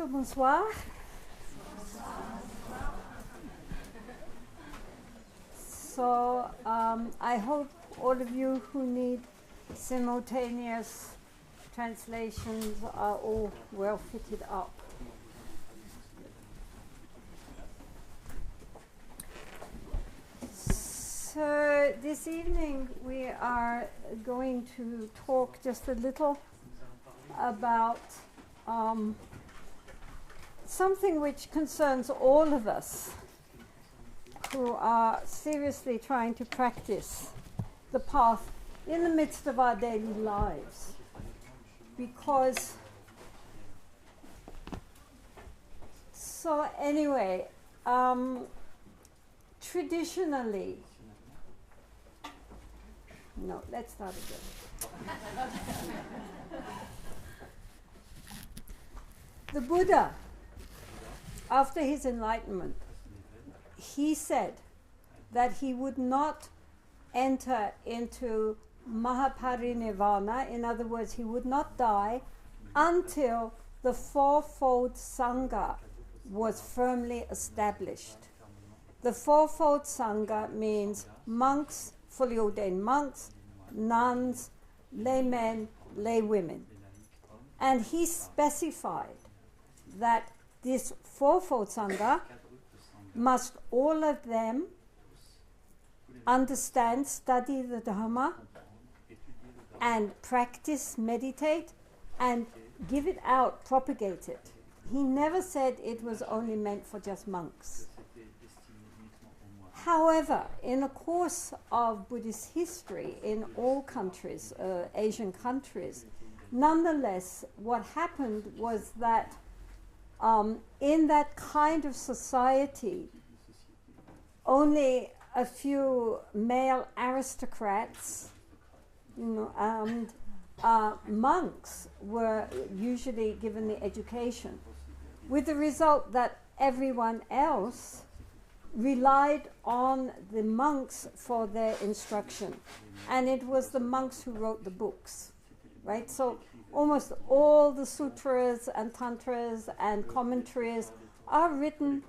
So bonsoir. So I hope all of you who need simultaneous translations are all well fitted up. So this evening we are going to talk just a little about something which concerns all of us who are seriously trying to practice the path in the midst of our daily lives. Because, so anyway, traditionally, no, let's start again. The Buddha, after his enlightenment, he said that he would not enter into Mahaparinirvana, in other words, he would not die until the fourfold Sangha was firmly established. The fourfold Sangha means monks, fully ordained monks, nuns, laymen, laywomen. And he specified that this fourfold Sangha must all of them understand, study the Dharma, and practice, meditate, and give it out, propagate it. He never said it was only meant for just monks. However, in the course of Buddhist history in all countries, Asian countries, nonetheless, what happened was that in that kind of society, only a few male aristocrats, and monks were usually given the education, with the result that everyone else relied on the monks for their instruction. And it was the monks who wrote the books, right? So almost all the sutras and tantras and commentaries are written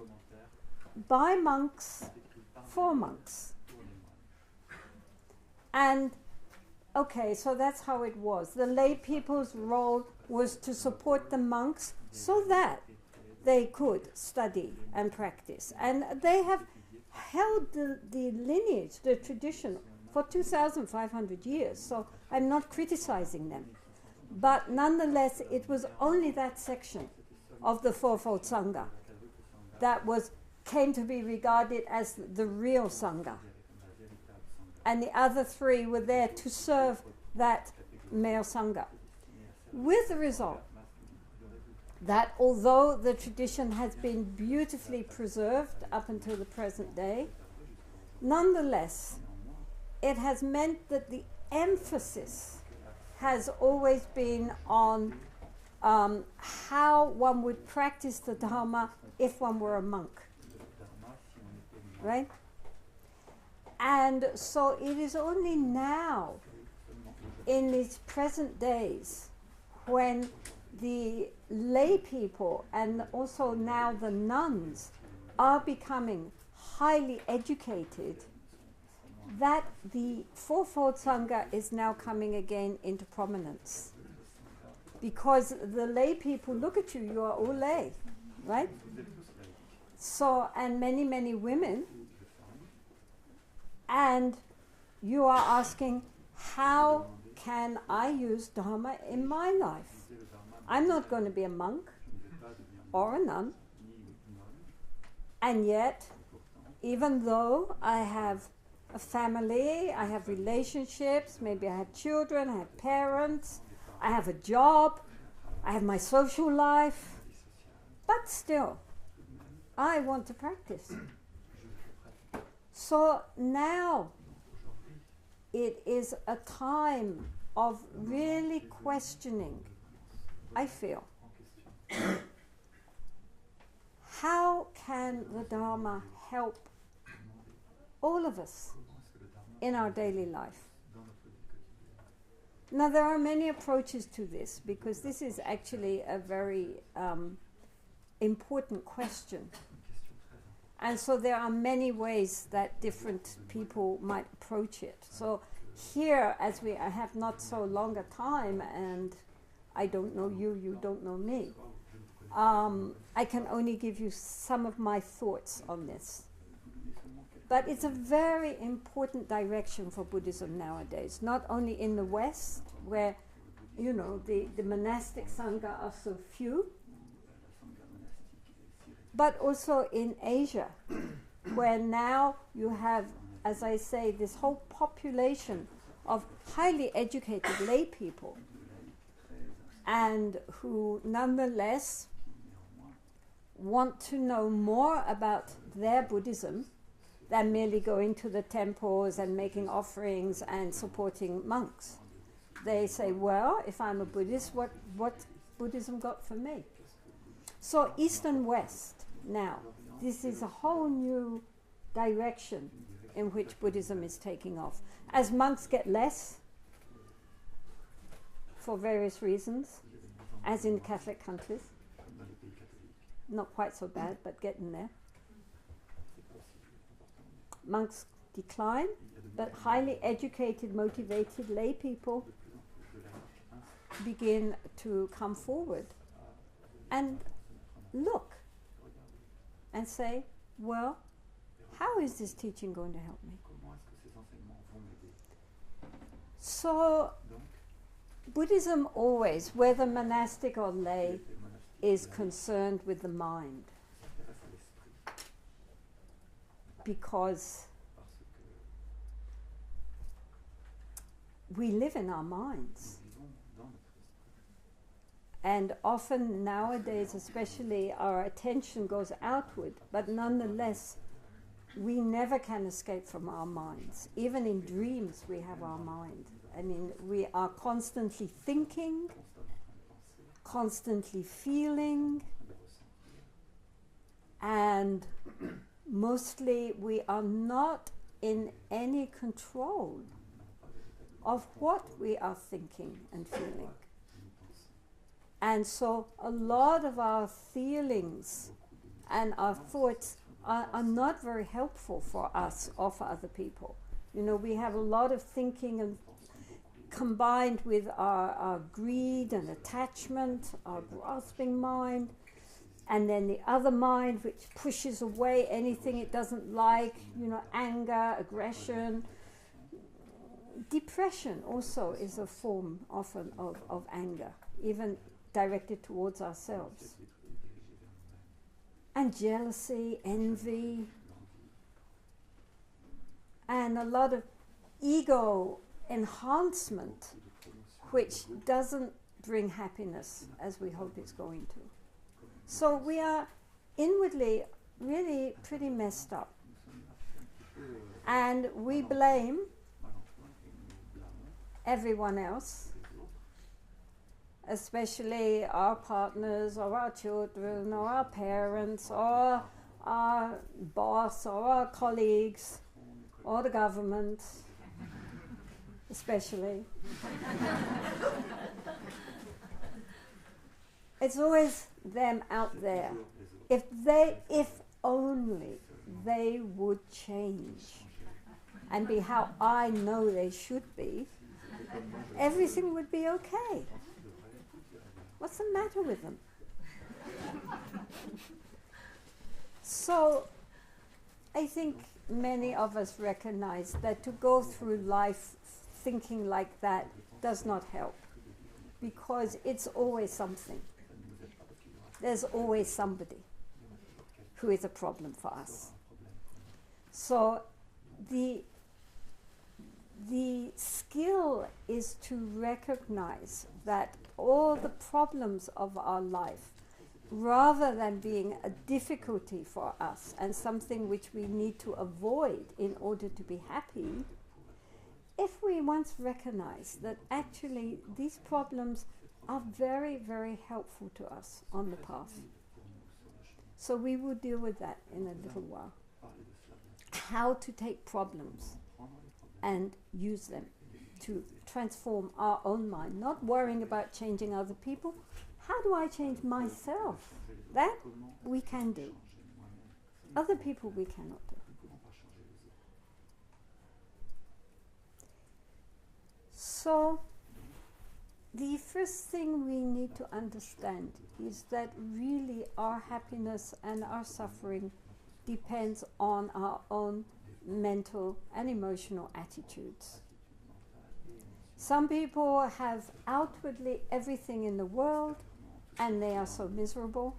by monks for monks. And okay, so that's how it was. The lay people's role was to support the monks so that they could study and practice. And they have held the lineage, the tradition, for 2,500 years. So I'm not criticizing them. But nonetheless, it was only that section of the Fourfold Sangha that came to be regarded as the real Sangha. And the other three were there to serve that male Sangha. With the result that although the tradition has been beautifully preserved up until the present day, nonetheless, it has meant that the emphasis has always been on how one would practice the Dharma if one were a monk. Right? And so it is only now, in these present days, when the lay people and also now the nuns are becoming highly educated, that the Fourfold Sangha is now coming again into prominence. Because the lay people look at you, you are all lay, right? So, and many, many women, and you are asking, how can I use Dharma in my life? I'm not going to be a monk or a nun. And yet, even though I have a family, I have relationships, maybe I have children, I have parents, I have a job, I have my social life, but still, I want to practice. So now it is a time of really questioning, I feel. How can the Dharma help all of us in our daily life? Now, there are many approaches to this, because this is actually a very important question. And so there are many ways that different people might approach it. So here, as I have not so long a time, and I don't know you, you don't know me, I can only give you some of my thoughts on this. But it's a very important direction for Buddhism nowadays, not only in the West, where, you know, the monastic sangha are so few, but also in Asia, where now you have, as I say, this whole population of highly educated lay people, and who nonetheless want to know more about their Buddhism than merely going to the temples and making offerings and supporting monks. They say, well, if I'm a Buddhist, what Buddhism got for me? So East and West now, this is a whole new direction in which Buddhism is taking off. As monks get less, for various reasons, as in Catholic countries, not quite so bad, but getting there. Monks decline, but highly educated, motivated lay people begin to come forward and look and say, well, how is this teaching going to help me? So Buddhism always, whether monastic or lay, is concerned with the mind, because we live in our minds. And often nowadays, especially, our attention goes outward, but nonetheless, we never can escape from our minds. Even in dreams, we have our mind. I mean, we are constantly thinking, constantly feeling, and mostly we are not in any control of what we are thinking and feeling. And so a lot of our feelings and our thoughts are not very helpful for us or for other people. You know, we have a lot of thinking and combined with our greed and attachment, our grasping mind, and then the other mind which pushes away anything it doesn't like, you know, anger, aggression. Depression also is a form often of anger, even directed towards ourselves. And jealousy, envy, and a lot of ego enhancement, which doesn't bring happiness as we hope it's going to. So we are inwardly really pretty messed up. And we blame everyone else, especially our partners or our children or our parents or our boss or our colleagues or the government, especially. It's always them out there. If only they would change and be how I know they should be, everything would be okay. What's the matter with them? So I think many of us recognize that to go through life thinking like that does not help, because it's always something. There's always somebody who is a problem for us. So the skill is to recognize that all the problems of our life, rather than being a difficulty for us and something which we need to avoid in order to be happy, if we once recognize that actually these problems are very, very helpful to us on the path. So we will deal with that in a little while. How to take problems and use them to transform our own mind, not worrying about changing other people. how do I change myself? That we can do. Other people we cannot do. So, the first thing we need to understand is that really our happiness and our suffering depends on our own mental and emotional attitudes. Some people have outwardly everything in the world and they are so miserable.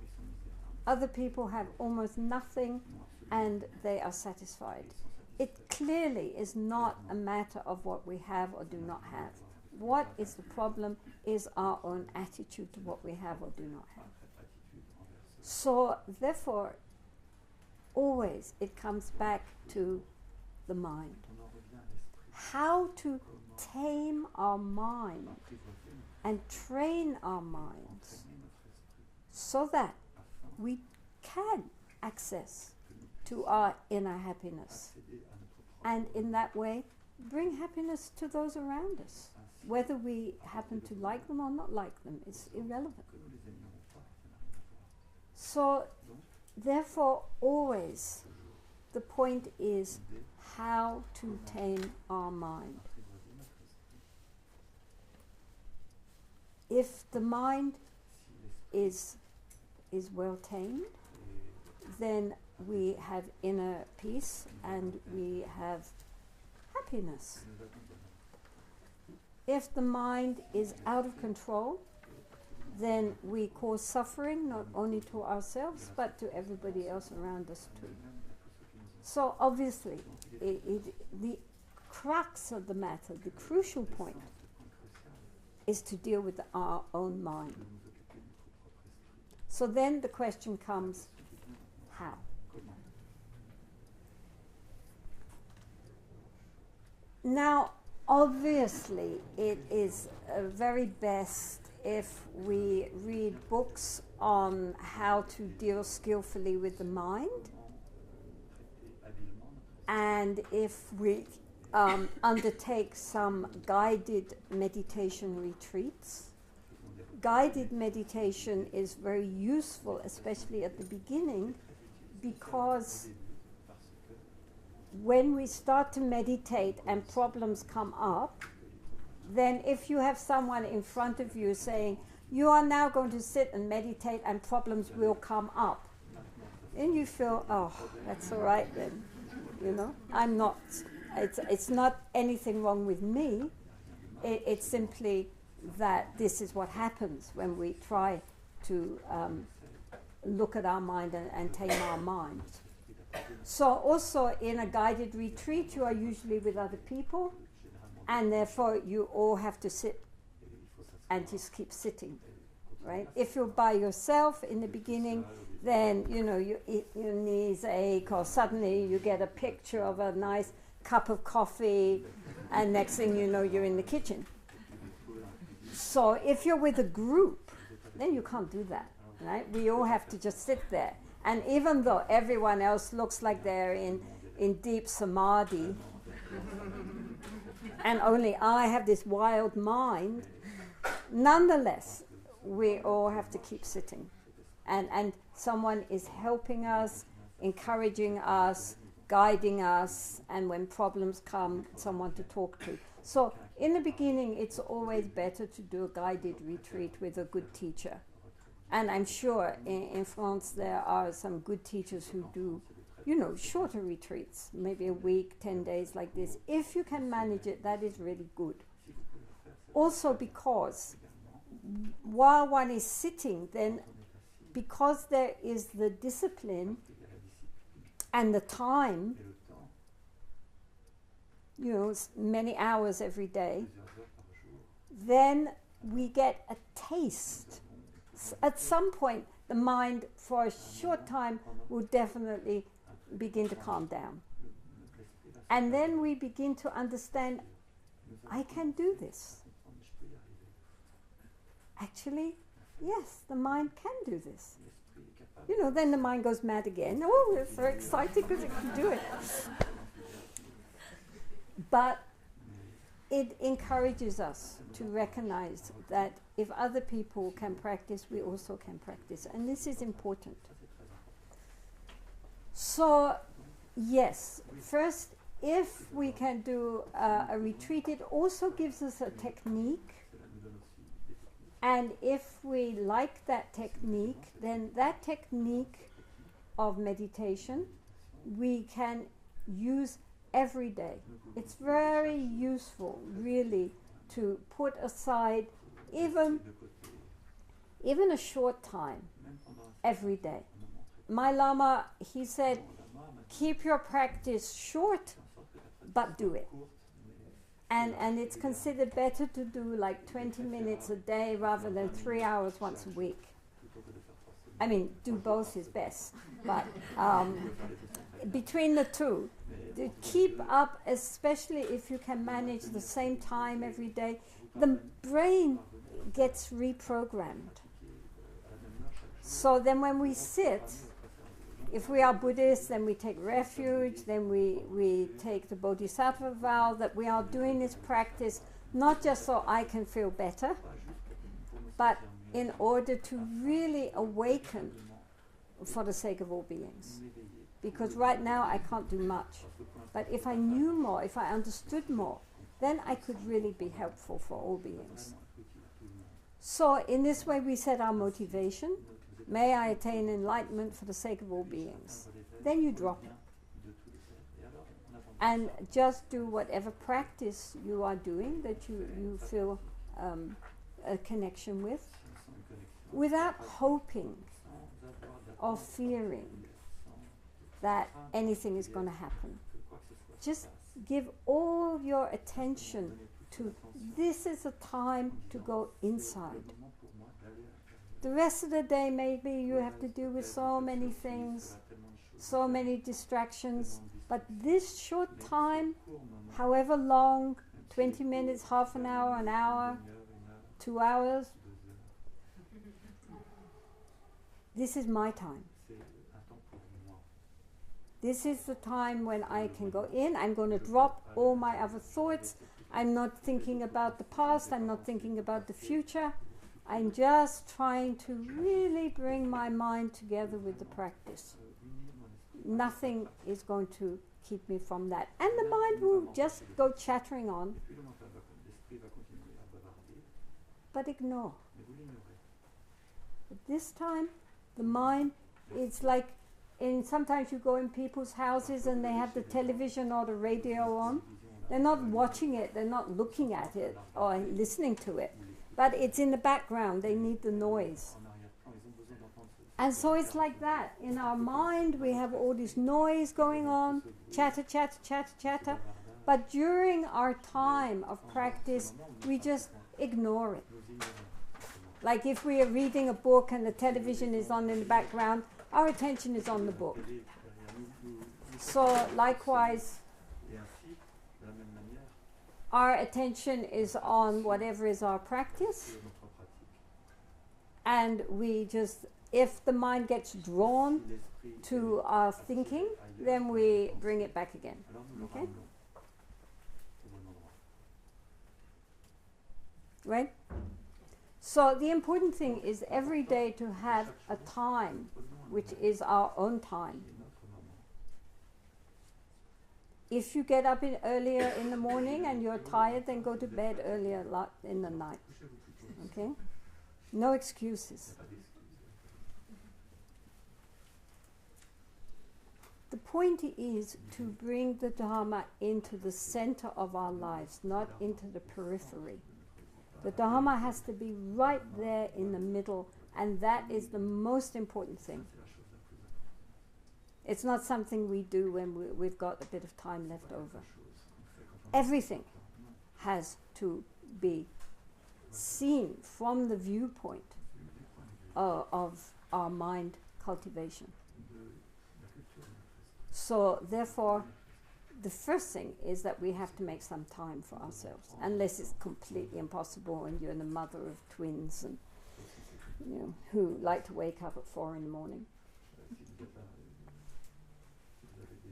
Other people have almost nothing and they are satisfied. It clearly is not a matter of what we have or do not have. What is the problem is our own attitude to what we have or do not have. So therefore, always it comes back to the mind. How to tame our mind and train our minds so that we can access to our inner happiness, and in that way bring happiness to those around us. Whether we happen to like them or not like them is irrelevant. So therefore always the point is how to tame our mind. If the mind is well tamed, then we have inner peace and we have happiness. If the mind is out of control, then we cause suffering not only to ourselves but to everybody else around us too. So obviously, the crux of the matter, the crucial point, is to deal with our own mind. So then the question comes, how? Now, obviously, it is very best if we read books on how to deal skillfully with the mind, and if we undertake some guided meditation retreats. Guided meditation is very useful, especially at the beginning, because when we start to meditate and problems come up, then if you have someone in front of you saying, you are now going to sit and meditate and problems will come up, then you feel, oh, that's all right then, you know, I'm not, it's not anything wrong with me, it's simply that this is what happens when we try to look at our mind and tame our mind. So also in a guided retreat you are usually with other people, and therefore you all have to sit and just keep sitting, right? If you're by yourself in the beginning, then you know your knees ache, or suddenly you get a picture of a nice cup of coffee and next thing you know you're in the kitchen. So if you're with a group, then you can't do that, right? We all have to just sit there. And even though everyone else looks like they're in deep samadhi, and only I have this wild mind, nonetheless, we all have to keep sitting. And someone is helping us, encouraging us, guiding us, and when problems come, someone to talk to. So in the beginning, it's always better to do a guided retreat with a good teacher. And I'm sure in France there are some good teachers who do, you know, shorter retreats, maybe a week, 10 days like this. If you can manage it, that is really good. Also because while one is sitting, then because there is the discipline and the time, you know, many hours every day, then we get a taste. At some point, the mind, for a short time, will definitely begin to calm down. And then we begin to understand, I can do this. Actually, yes, the mind can do this. You know, then the mind goes mad again. Oh, it's so excited because it can do it. But it encourages us to recognize that if other people can practice, we also can practice. And this is important. So, yes, first, if we can do a retreat, it also gives us a technique. And if we like that technique, then that technique of meditation we can use every day. It's very useful, really, to put aside even a short time every day. My Lama, he said, keep your practice short, but do it. And it's considered better to do like 20 minutes a day rather than 3 hours once a week. I mean, do both is best, but between the two, to keep up, especially if you can manage the same time every day, the brain gets reprogrammed. So then when we sit, if we are Buddhists, then we take refuge, then we take the Bodhisattva vow that we are doing this practice not just so I can feel better, but in order to really awaken for the sake of all beings. Because right now I can't do much. But if I knew more, if I understood more, then I could really be helpful for all beings. So in this way we set our motivation. May I attain enlightenment for the sake of all beings. Then you drop it. And just do whatever practice you are doing that you feel a connection with, without hoping or fearing that anything is going to happen. Just give all your attention to this is a time to go inside. The rest of the day maybe you have to do with so many things, so many distractions, but this short time, however long, 20 minutes, half an hour, 2 hours, this is my time. This is the time when I can go in. I'm going to drop all my other thoughts. I'm not thinking about the past. I'm not thinking about the future. I'm just trying to really bring my mind together with the practice. Nothing is going to keep me from that. And the mind will just go chattering on. But ignore. But this time, the mind is like, sometimes you go in people's houses and they have the television or the radio on. They're not watching it, they're not looking at it or listening to it. But it's in the background, they need the noise. And so it's like that. In our mind, we have all this noise going on, chatter, chatter, chatter, chatter. But during our time of practice, we just ignore it. Like if we are reading a book and the television is on in the background, our attention is on the book. So likewise, our attention is on whatever is our practice. And we just, if the mind gets drawn to our thinking, then we bring it back again. Okay? Right? So the important thing is every day to have a time which is our own time. If you get up earlier in the morning and you're tired, then go to bed earlier in the night. Okay? No excuses. The point is to bring the Dharma into the center of our lives, not into the periphery. The Dharma has to be right there in the middle, and that is the most important thing. It's not something we do when we've got a bit of time left over. Everything has to be seen from the viewpoint of our mind cultivation. So therefore, the first thing is that we have to make some time for ourselves, unless it's completely impossible and you're the mother of twins and who like to wake up at 4 in the morning.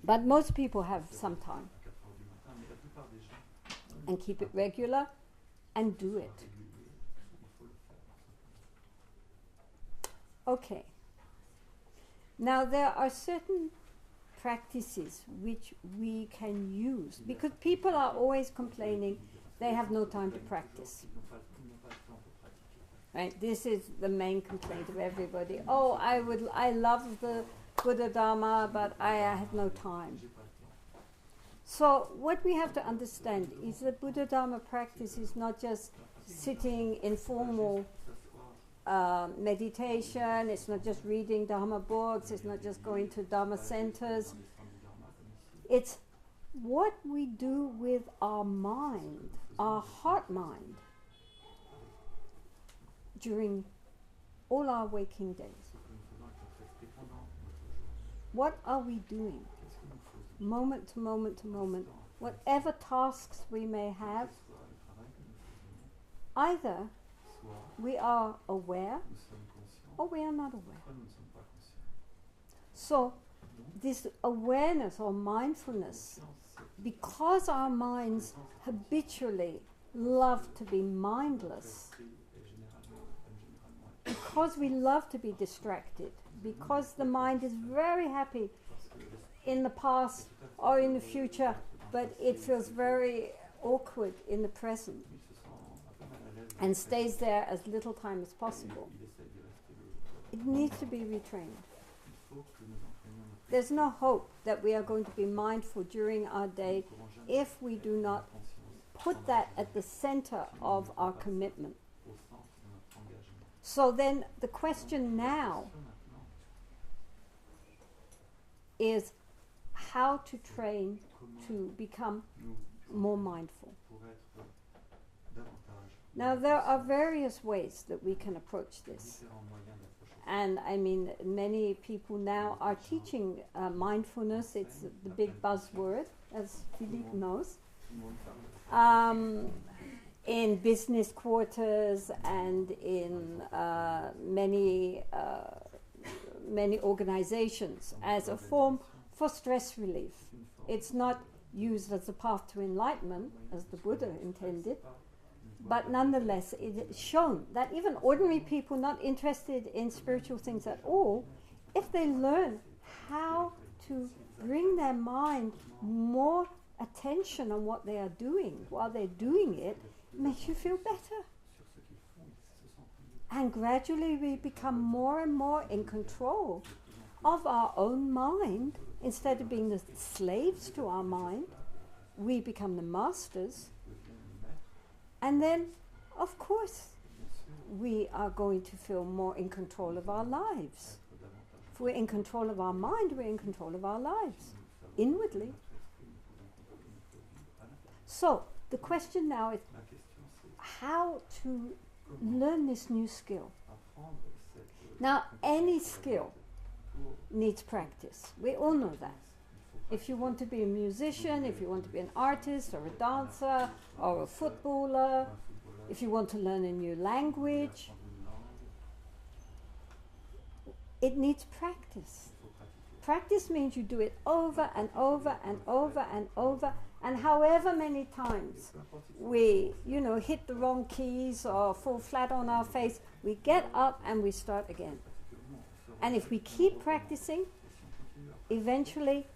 But most people have some time. and keep it regular and do it. Okay. Now there are certain practices which we can use because people are always complaining they have no time to practice. Right? This is the main complaint of everybody. Oh, I love the Buddha Dharma, but I have no time. So what we have to understand is that Buddha Dharma practice is not just sitting in formal meditation, it's not just reading Dharma books, it's not just going to Dharma centers. It's what we do with our mind, our heart mind, during all our waking days. What are we doing? Moment to moment to moment, whatever tasks we may have, either we are aware or we are not aware. So this awareness or mindfulness, because our minds habitually love to be mindless, because we love to be distracted, because the mind is very happy in the past or in the future, but it feels very awkward in the present and stays there as little time as possible. It needs to be retrained. There's no hope that we are going to be mindful during our day if we do not put that at the center of our commitment. So then the question now is how to train to become more mindful. Now there are various ways that we can approach this. And I mean, many people now are teaching mindfulness. It's the big buzzword, as Philippe knows. In business quarters and in many organizations as a form for stress relief. It's not used as a path to enlightenment, as the Buddha intended, but nonetheless it is shown that even ordinary people not interested in spiritual things at all, if they learn how to bring their mind more attention on what they are doing while they're doing it, makes you feel better. And gradually we become more and more in control of our own mind. Instead of being the slaves to our mind, we become the masters. And then, of course, we are going to feel more in control of our lives. If we're in control of our mind, we're in control of our lives, inwardly. So, the question now is how to learn this new skill. Now, any skill needs practice. We all know that. If you want to be a musician, if you want to be an artist or a dancer or a footballer, if you want to learn a new language, it needs practice. Practice means you do it over and over and over and over, and however many times we, hit the wrong keys or fall flat on our face, we get up and we start again. And if we keep practicing, eventually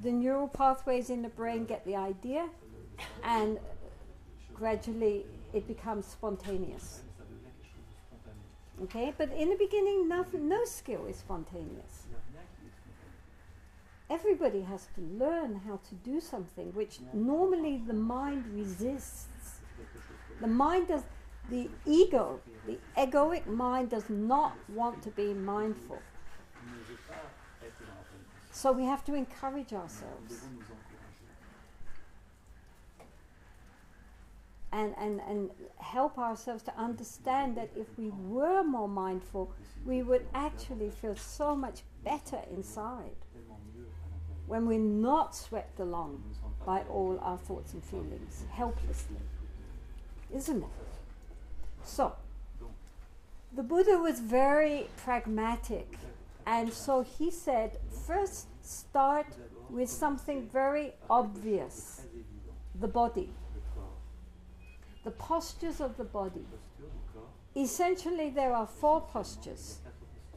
the neural pathways in the brain get the idea, and gradually it becomes spontaneous. Okay, but in the beginning, no skill is spontaneous. Everybody has to learn how to do something which normally the mind resists. The mind does, the egoic mind does not want to be mindful. So we have to encourage ourselves. And help ourselves to understand that if we were more mindful, we would actually feel so much better inside when we're not swept along by all our thoughts and feelings helplessly. Isn't it? So, the Buddha was very pragmatic, and so he said, first start with something very obvious, the body. the postures of the body. posture du corps. Essentially, there are 4 postures: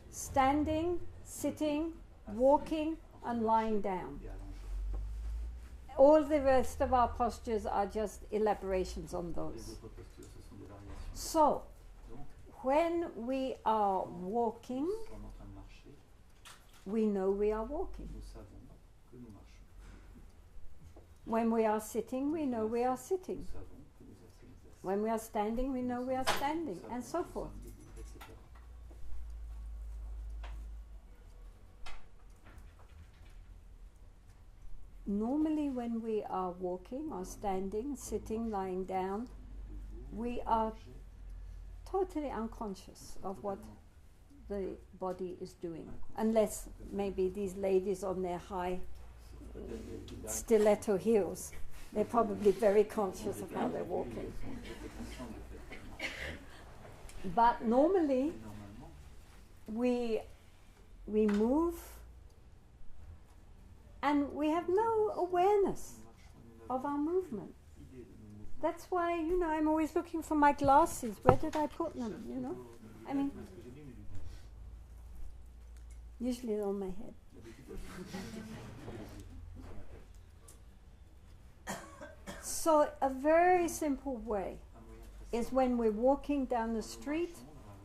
standing, sitting, walking, and lying down. Et allongé. All the rest of our postures are just elaborations on Les those. autres postures, ce sont des variations. So, Donc, when we are walking, nous sommes en train de marcher, we know we are walking. nous savons que nous marchons. When we are sitting, we know we are Nous sitting. savons que nous sommes assis. When we are standing, we know we are standing, Nous savons and que so nous forth. sommes debout, etc. Normally, when we are walking or standing, sitting, lying down, we are totally unconscious of what the body is doing, unless maybe these ladies on their high stiletto heels, they're probably very conscious of how they're walking. But normally, Normalement, we move and we have no awareness of our movement. idée de nos mouvements. That's why, I'm always looking for my glasses. Where did I put them, I mean, Parce que j'ai mis mes lunettes. usually they're on my head. D'habitude, elles sont sur ma tête. So a very simple way Un moyen très is when we're walking down the street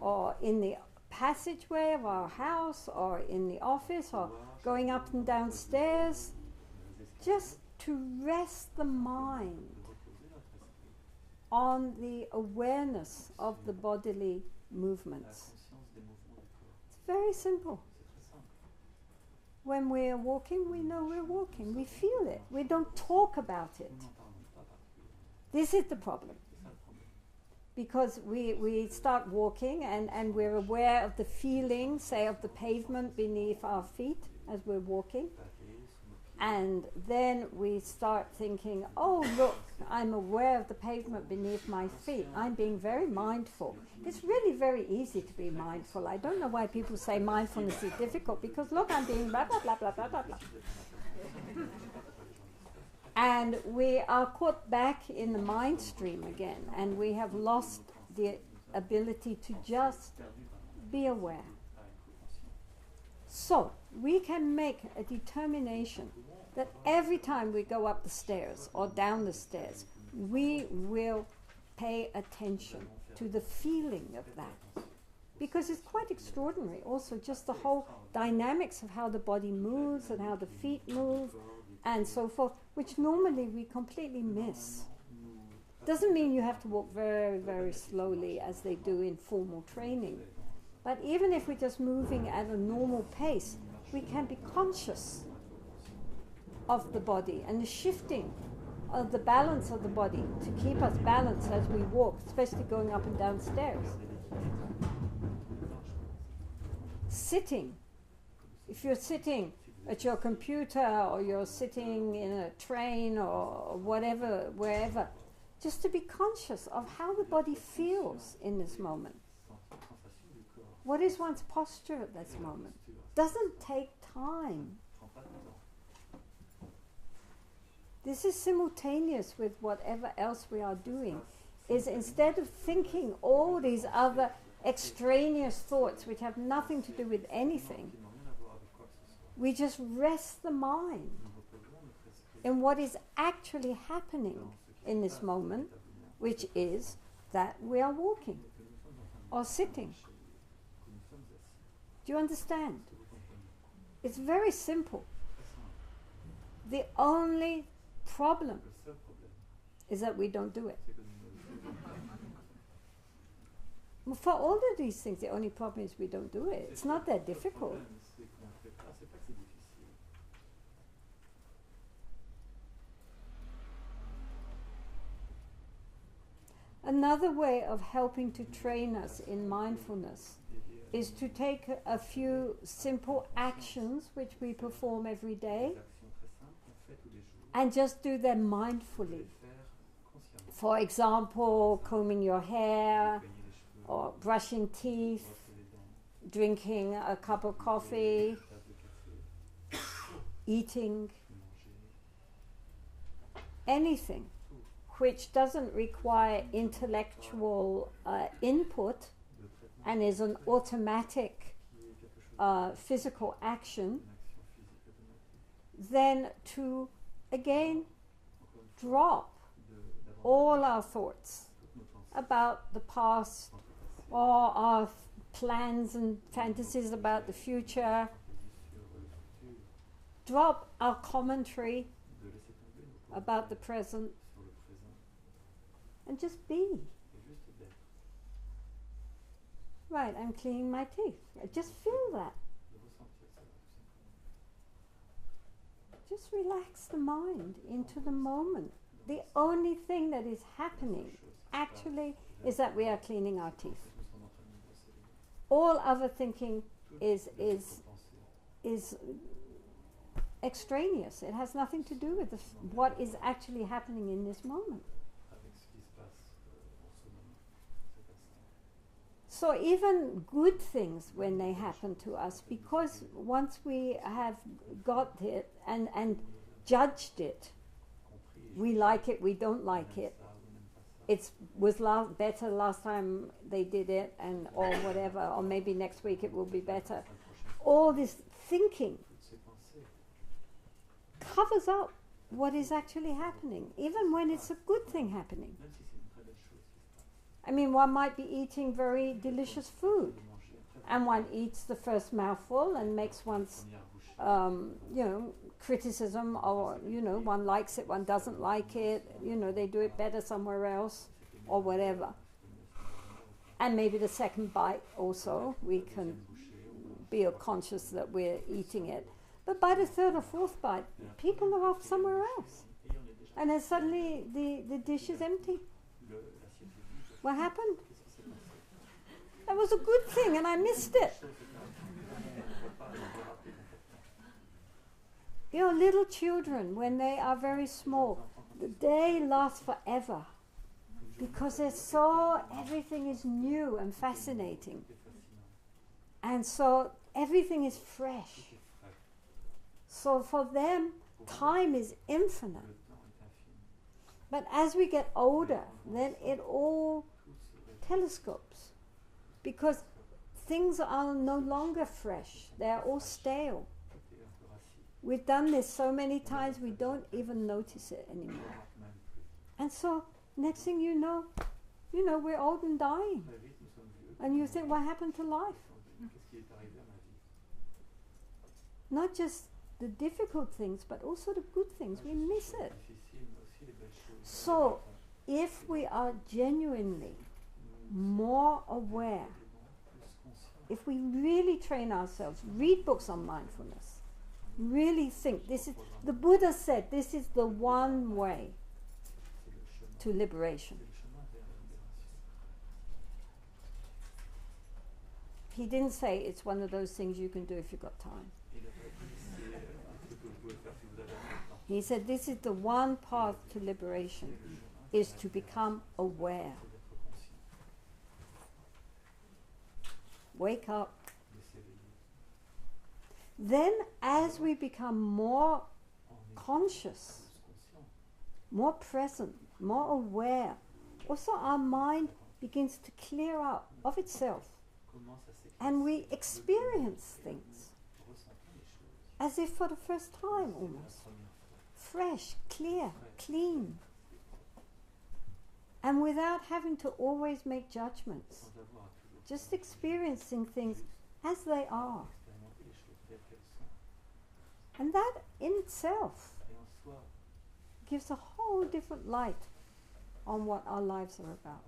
or in the passageway of our house or in the office or going up and down stairs, just to rest the mind de reposer notre esprit, on the awareness of the bodily la movements. conscience des mouvements du corps. It's very simple. C'est très simple. When we're walking, we know we're walking. We feel it. We don't talk about it. Nous n'en parlons pas particulièrement. This is the problem. C'est ça le problème. Because we start walking and we're aware of the feeling, say, of the pavement beneath our feet as we're walking. Pâté sous nos pieds. And then we start thinking, oh, look, I'm aware of the pavement beneath my feet. I'm being very mindful. It's really very easy to be mindful. I don't know why people say mindfulness is difficult, because look, I'm being blah, blah, blah, blah, blah, blah, blah. And we are caught back in the mind stream again, and we have lost the ability to just be aware. So, we can make a determination that every time we go up the stairs or down the stairs, we will pay attention to the feeling of that. Because it's quite extraordinary, also, just the whole dynamics of how the body moves and how the feet move and so forth, which normally we completely miss. Doesn't mean you have to walk very, very slowly as they do in formal training. But even if we're just moving at a normal pace, we can be conscious of the body and the shifting of the balance of the body to keep us balanced as we walk, especially going up and down stairs. Sitting. If you're sitting at your computer or you're sitting in a train or whatever, wherever, just to be conscious of how the body feels in this moment. What is one's posture at this moment? Doesn't take time. This is simultaneous with whatever else we are doing. Is instead of thinking all these other extraneous thoughts which have nothing to do with anything, we just rest the mind in what is actually happening in this moment, which is that we are walking or sitting. Do you understand? It's very simple. The only problem is that we don't do it. For all of these things, the only problem is we don't do it. It's not that difficult. Another way of helping to train us in mindfulness is to take a few simple actions which we perform every day and just do them mindfully. For example, combing your hair, or brushing teeth, drinking a cup of coffee, eating, anything. which doesn't require intellectual input and is an automatic physical action, then to again drop all our thoughts about the past or our plans and fantasies about the future, drop our commentary about the present, and just be. Right, I'm cleaning my teeth. Just feel that. Just relax the mind into the moment. The only thing that is happening actually is that we are cleaning our teeth. All other thinking is extraneous. It has nothing to do with what is actually happening in this moment. So even good things, when they happen to us, because once we have got it and judged it, we like it, we don't like it, it was better last time they did it, and or whatever, or maybe next week it will be better. All this thinking covers up what is actually happening, even when it's a good thing happening. I mean, one might be eating very delicious food, and one eats the first mouthful and makes one's, criticism, or, one likes it, one doesn't like it, they do it better somewhere else, or whatever. And maybe the second bite also, we can be conscious that we're eating it. But by the third or fourth bite, people are off somewhere else. And then suddenly the dish is empty. What happened? That was a good thing and I missed it. Little children, when they are very small, the day lasts forever because everything is new and fascinating. And so everything is fresh. So for them, time is infinite. But as we get older, then it all telescopes, because things are no longer fresh. They are all stale. We've done this so many times we don't even notice it anymore. And so next thing you know, we're old and dying. And you think, what happened to life? Not just the difficult things, but also the good things. We miss it. So, if we are genuinely more aware, if we really train ourselves, read books on mindfulness, really think, the Buddha said, this is the one way to liberation. He didn't say it's one of those things you can do if you've got time. He said this is the one path to liberation, is to become aware. Wake up. Then as we become more conscious, more present, more aware, also our mind begins to clear up of itself. And we experience things as if for the first time almost. Fresh, clear, clean. And without having to always make judgments. Just experiencing things as they are. And that in itself gives a whole different light on what our lives are about.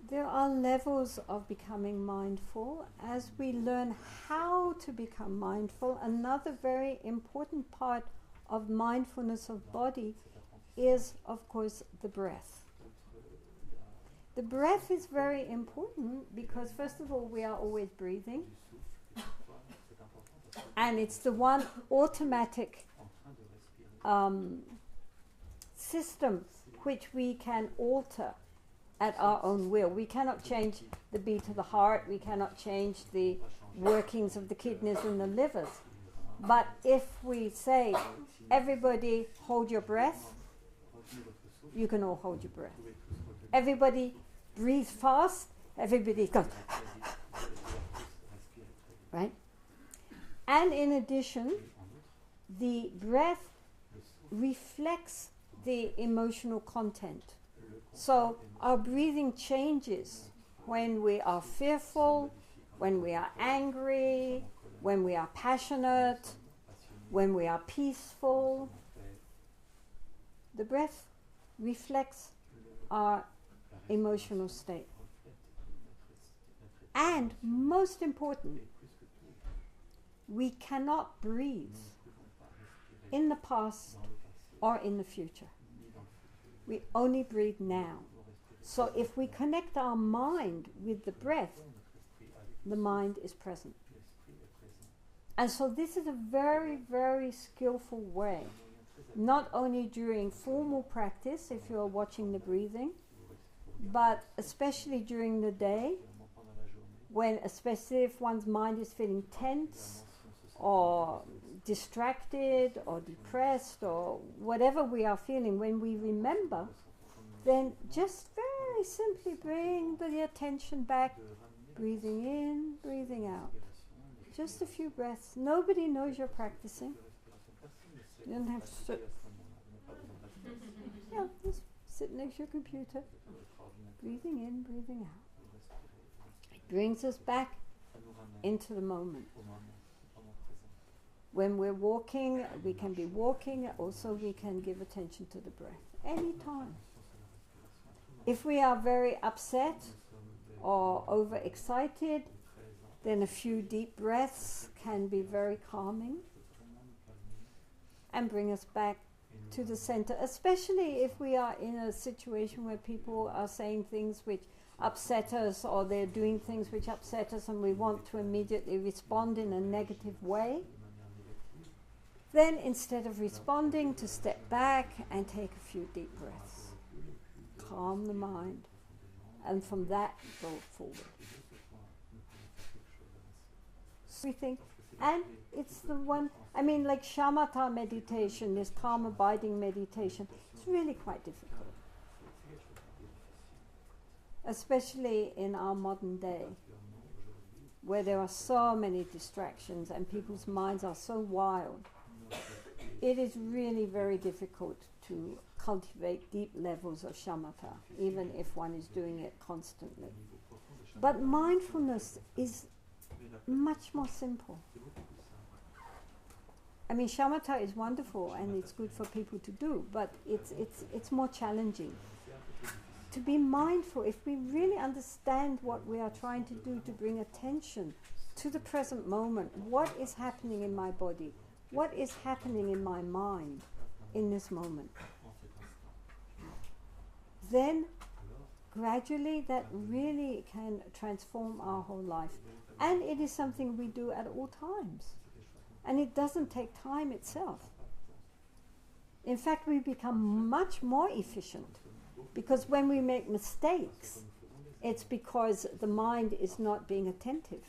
There are levels of becoming mindful. As we learn how to become mindful, another very important part of mindfulness of body is, of course, the breath. The breath is very important because, first of all, we are always breathing. And it's the one automatic system which we can alter at our own will. We cannot change the beat of the heart, we cannot change the workings of the kidneys and the livers. But if we say, everybody hold your breath, you can all hold your breath. Everybody breathe fast, everybody goes, right? And in addition, the breath reflects the emotional content. So our breathing changes when we are fearful, when we are angry, when we are passionate, when we are peaceful. The breath reflects our emotional state. And most important, we cannot breathe in the past or in the future. We only breathe now. So if we connect our mind with the breath, the mind is present. And so this is a very, very skillful way, not only during formal practice, if you're watching the breathing, but especially during the day, when especially if one's mind is feeling tense or distracted or depressed or whatever we are feeling, when we remember, then just very simply bring the attention back, breathing in, breathing out. Just a few breaths. Nobody knows you're practicing. You don't have to sit. Yeah, just sit next to your computer. Breathing in, breathing out. It brings us back into the moment. When we're walking, we can be walking. Also, we can give attention to the breath. Anytime. If we are very upset or overexcited, then a few deep breaths can be very calming and bring us back to the center, especially if we are in a situation where people are saying things which upset us or they're doing things which upset us and we want to immediately respond in a negative way. Then instead of responding, to step back and take a few deep breaths. Calm the mind, and from that go forward. Everything, and it's the one, I mean, like shamatha meditation, this calm abiding meditation, it's really quite difficult. Especially in our modern day, where there are so many distractions and people's minds are so wild. It is really very difficult to cultivate deep levels of shamatha, even if one is doing it constantly. But mindfulness is much more simple. I mean, shamatha is wonderful and it's good for people to do, but it's more challenging. To be mindful, if we really understand what we are trying to do, to bring attention to the present moment, what is happening in my body, what is happening in my mind in this moment, then gradually that really can transform our whole life. And it is something we do at all times. And it doesn't take time itself. In fact, we become much more efficient, because when we make mistakes, it's because the mind is not being attentive.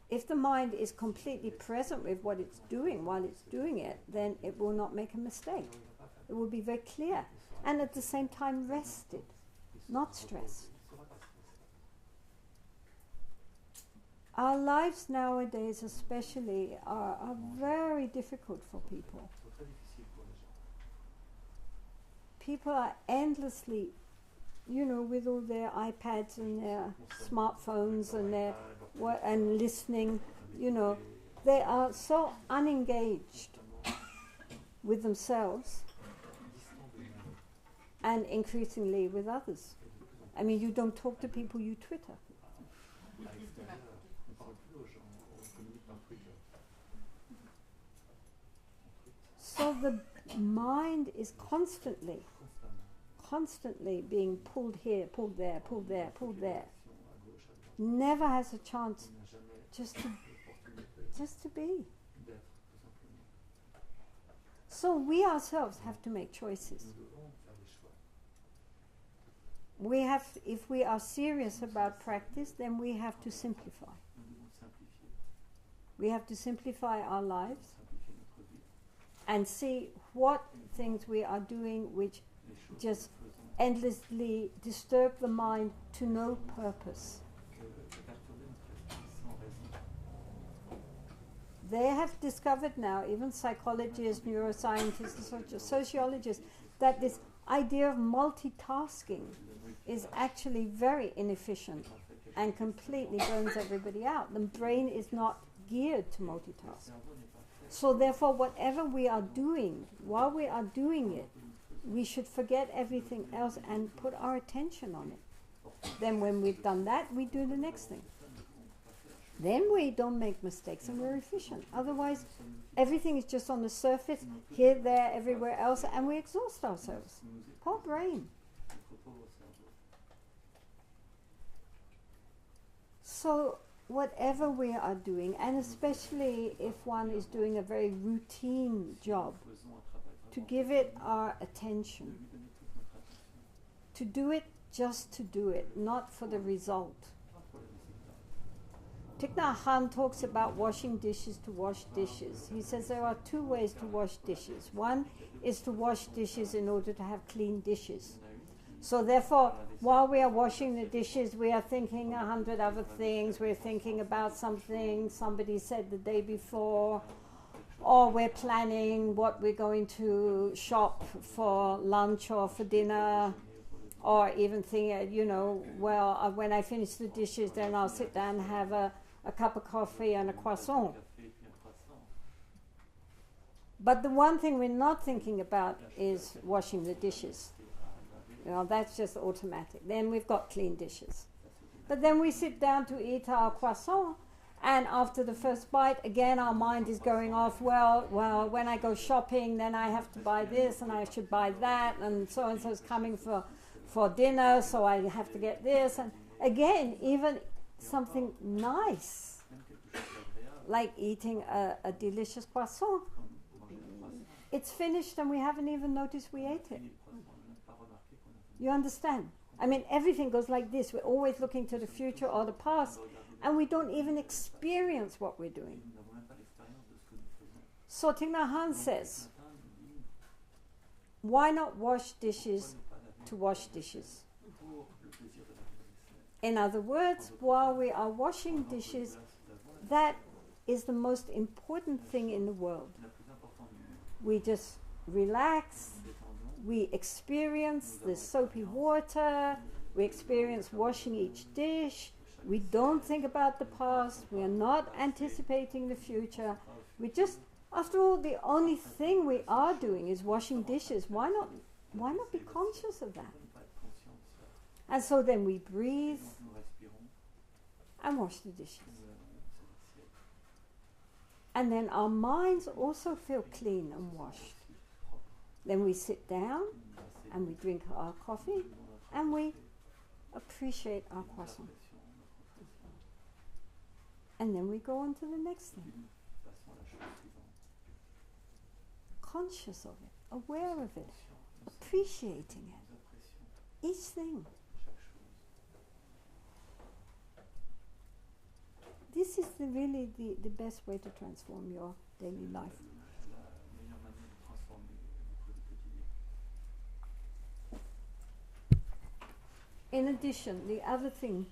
If the mind is completely present with what it's doing while it's doing it, then it will not make a mistake. It will be very clear. And at the same time rested, not stressed. Our lives nowadays especially are very difficult for people. People are endlessly, with all their iPads and their smartphones and and listening, they are so unengaged with themselves and increasingly with others. I mean, you don't talk to people, you Twitter. So the mind is constantly being pulled here, pulled there, pulled there, pulled there. Never has a chance just to be. So we ourselves have to make choices. we have, if we are serious about practice, then we have to simplify. nous devons simplifier. We have to simplify our lives Simplifier notre vie. and see what things we are doing which Les choses just que nous faisons endlessly disturb the mind to no purpose. que perturber notre esprit sans raison. They have discovered now, even psychologists, neuroscientists, sociologists, that this idea of multitasking is actually very inefficient and completely burns everybody out. The brain is not geared to multitask. So therefore, whatever we are doing, while we are doing it, we should forget everything else and put our attention on it. Then when we've done that, we do the next thing. Then we don't make mistakes and we're efficient. Otherwise, everything is just on the surface, here, there, everywhere else, and we exhaust ourselves. Poor brain. Notre pauvre cerveau. So whatever we are doing, and especially if one is doing a very routine job, Faisons un travail to vraiment give it our attention, lui donner toute notre attention. to do it just to do it, not for the result. Pas pour le résultat. Thich Nhat Hanh talks about washing dishes to wash dishes. He says there are two ways to wash dishes. One is to wash dishes in order to have clean dishes. So therefore, while we are washing the dishes, we are thinking 100 other things. We're thinking about something somebody said the day before, or we're planning what we're going to shop for lunch or for dinner, or even thinking, when I finish the dishes, then I'll sit down and have a cup of coffee and a croissant. Café et puis un croissant. But the one thing we're not thinking about is washing the dishes. That's just automatic. Then we've got clean dishes. But then we sit down to eat our croissant, and after the first bite, again our mind is going off, well, when I go shopping, then I have to buy this, and I should buy that, and so is coming for dinner, so I have to get this. And again, even something nice, Même quelque chose d'agréable, like eating a delicious croissant, comme manger un croissant. it's finished and we haven't even noticed we ate it. Fini le croissant, on n'a pas remarqué qu'on a fait. You understand? I mean, everything goes like this. We're always looking to the future or the past, and we don't even experience what we're doing. Nous n'avons même pas l'expérience de ce que nous faisons. So Thich Nhat Hanh says, Certains nous disent, why not wash dishes pourquoi ne pas laver to wash dishes? pour le plaisir de laver la vaisselle. In other words, while we are washing dishes, that is the most important thing in the world. La plus importante du monde. We just relax, Nous détendons, we experience the soapy water, we experience washing each dish, we don't think about the past, we are not anticipating the future, we just, after all, the only thing we are doing is washing dishes. Why not be conscious of that? ne pas être conscient de cela. And so then we breathe Nous respirons, and wash the dishes. nous lavons cette assiette. And then our minds also feel clean and washed. Then we sit down and we drink our coffee and we appreciate our croissant. And then we go on to the next thing. Passons à la chose suivante. Conscious of it, aware of it, Conscient, appreciating it. nous apprécions Each thing. chaque chose. This is really the best way to transform your daily life. La meilleure manière de transformer notre vie quotidienne. In addition, the other thing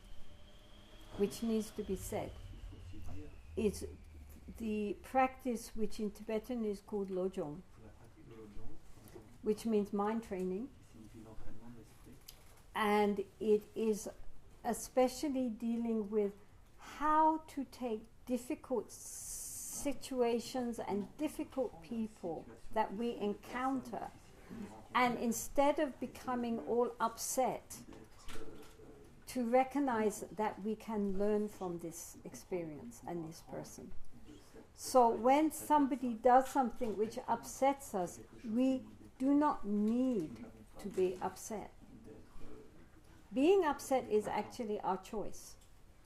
which needs to be said Il faut aussi dire is the practice which in Tibetan is called lojong, que la pratique de l'ojong, which means mind training, qui signifie l'entraînement de l'esprit, and it is especially dealing with how to take difficult situations and difficult people that we encounter, and instead of becoming all upset, to recognize that we can learn from this experience and this person. So when somebody does something which upsets us, we do not need to be upset. Being upset is actually our choice.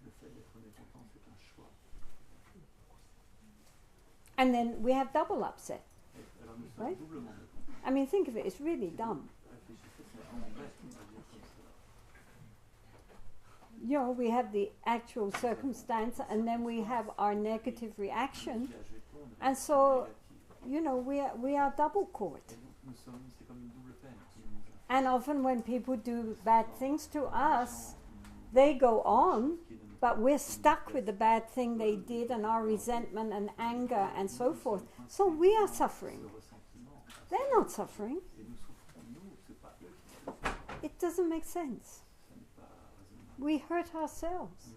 le fait d'être mécontent, c'est un choix. And then we have double upset. Alors nous sommes Right. doublement mécontents. I mean, think of it, it's really dumb. Réfléchissez, c'est vraiment bête de dire comme cela. you know, we have the actual circumstance and then we have our negative reaction. And so, you know, we are double caught. And often when people do bad things to us, they go on, but we're stuck with the bad thing they did and our resentment and anger and so forth. So we are suffering. They're not suffering. It doesn't make sense. We hurt ourselves.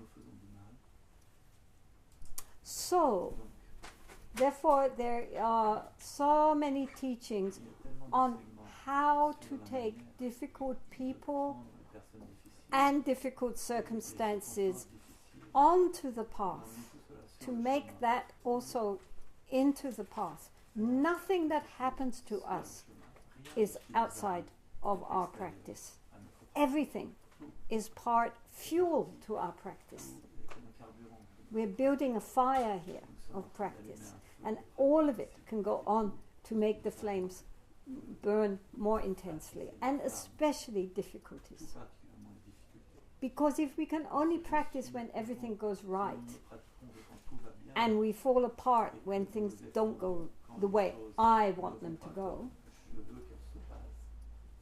So, therefore, there are so many teachings on how to take difficult people and difficult circumstances onto the path, to make that also into the path. Nothing that happens to us is outside of our practice. Everything is fuel to our practice. We're building a fire here of practice, and all of it can go on to make the flames burn more intensely, and especially difficulties. Because if we can only practice when everything goes right, and we fall apart when things don't go the way I want them to go,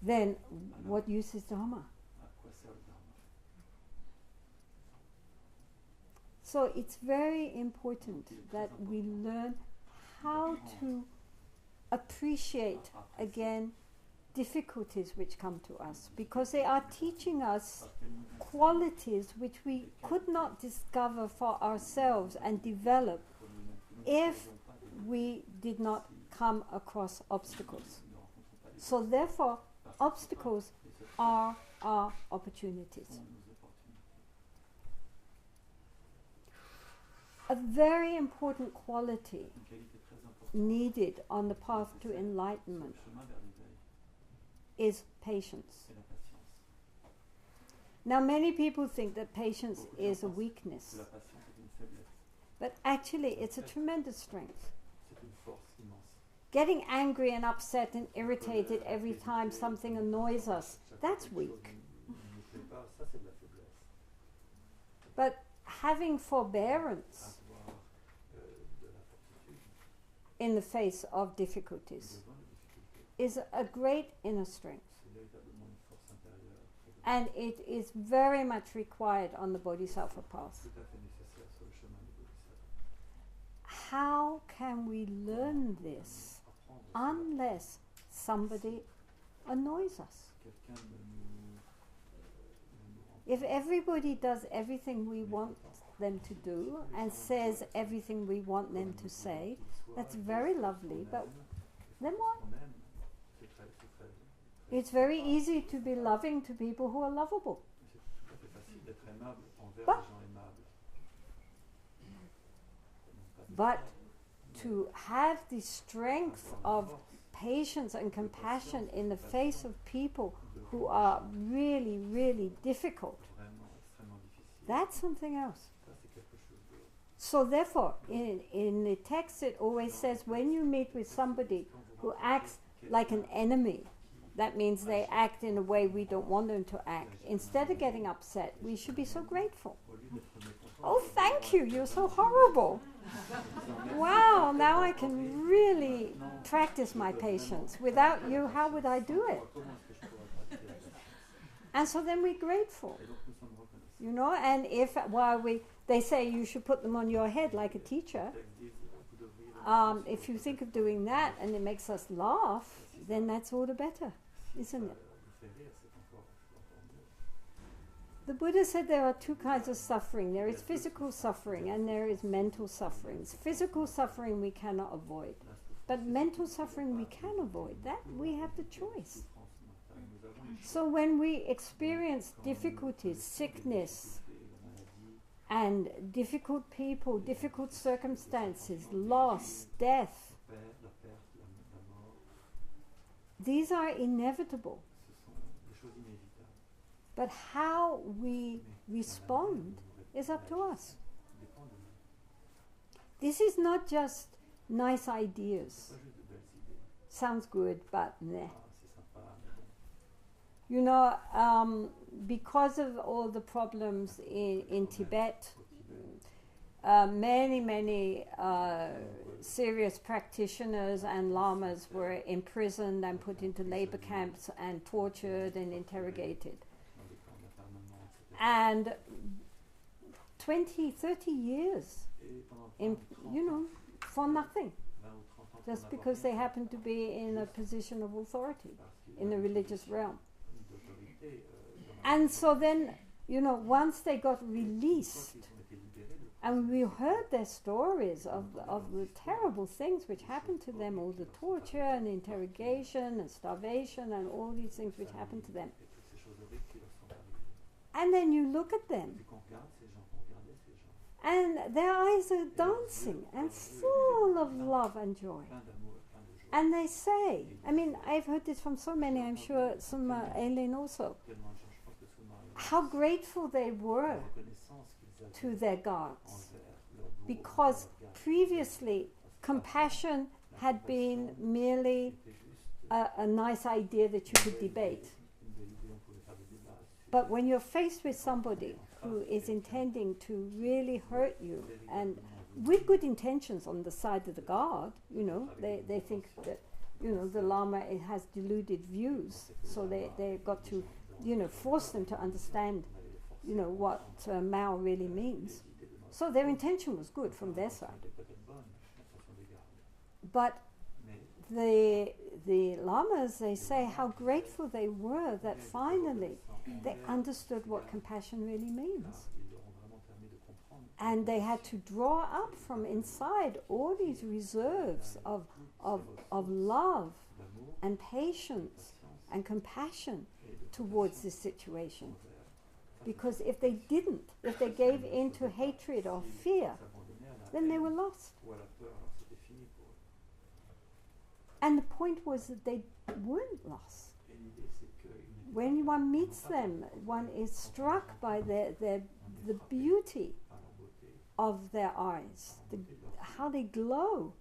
then what use is Dharma? So it's very important that we learn how to appreciate, again, difficulties which come to us, because they are teaching us qualities which we could not discover for ourselves and develop if we did not come across obstacles. So therefore, obstacles are our opportunities. A very important quality needed on the path to enlightenment is patience. Now, many people think that patience is a weakness, but actually it's a tremendous strength. Getting angry and upset and irritated every time something annoys us, that's weak. But having forbearance in the face of difficulties is a great inner strength. And it is very much required on the Bodhisattva path. How can we learn this unless somebody annoys us? If everybody does everything we want them to do and says everything we want them to say, that's very lovely, but then what? It's very easy to be loving to people who are lovable. But to have the strength of patience and compassion in the face of people who are really, really difficult, that's something else. So therefore, in the text it always says, when you meet with somebody who acts like an enemy, that means they act in a way we don't want them to act. Instead of getting upset, we should be so grateful. Oh, thank you, you're so horrible. Wow, now I can really practice my patience. Without you, how would I do it? And so then we're grateful. You know, and if they say you should put them on your head like a teacher, if you think of doing that and it makes us laugh, then that's all the better, isn't it? The Buddha said there are two kinds of suffering. There is physical suffering and there is mental suffering. Physical suffering we cannot avoid, but mental suffering we can avoid. That we have the choice. So when we experience difficulties, sickness, and difficult people, difficult circumstances, loss, death, these are inevitable. But how we respond is up to us. This is not just nice ideas. Sounds good, but meh. You know, because of all the problems in Tibet, many serious practitioners and lamas were imprisoned and put into labor camps and tortured and interrogated. And 20, 30 years, for nothing, just because they happened to be in a position of authority in the religious realm. And so then, once they got released, and we heard their stories of the terrible things which happened to them, all the torture and interrogation and starvation and all these things which happened to them. And then you look at them, and their eyes are dancing and full of love and joy. And they say, I've heard this from so many, I'm sure Eileen also, how grateful they were to their gods, because previously compassion had been merely a nice idea that you could debate. But when you're faced with somebody who is intending to really hurt you, and with good intentions on the side of the god, they think that, the Lama has deluded views, so they got to, force them to understand, what Mao really means. So their intention was good from their side. But the Lamas, they say how grateful they were that finally they understood what compassion really means. And they had to draw up from inside all these reserves of love and patience and compassion towards this situation. Because if they didn't, if they gave in to hatred or fear, then they were lost. And the point was that they weren't lost. When one meets them, one is struck by the beauty of their eyes, how they glow.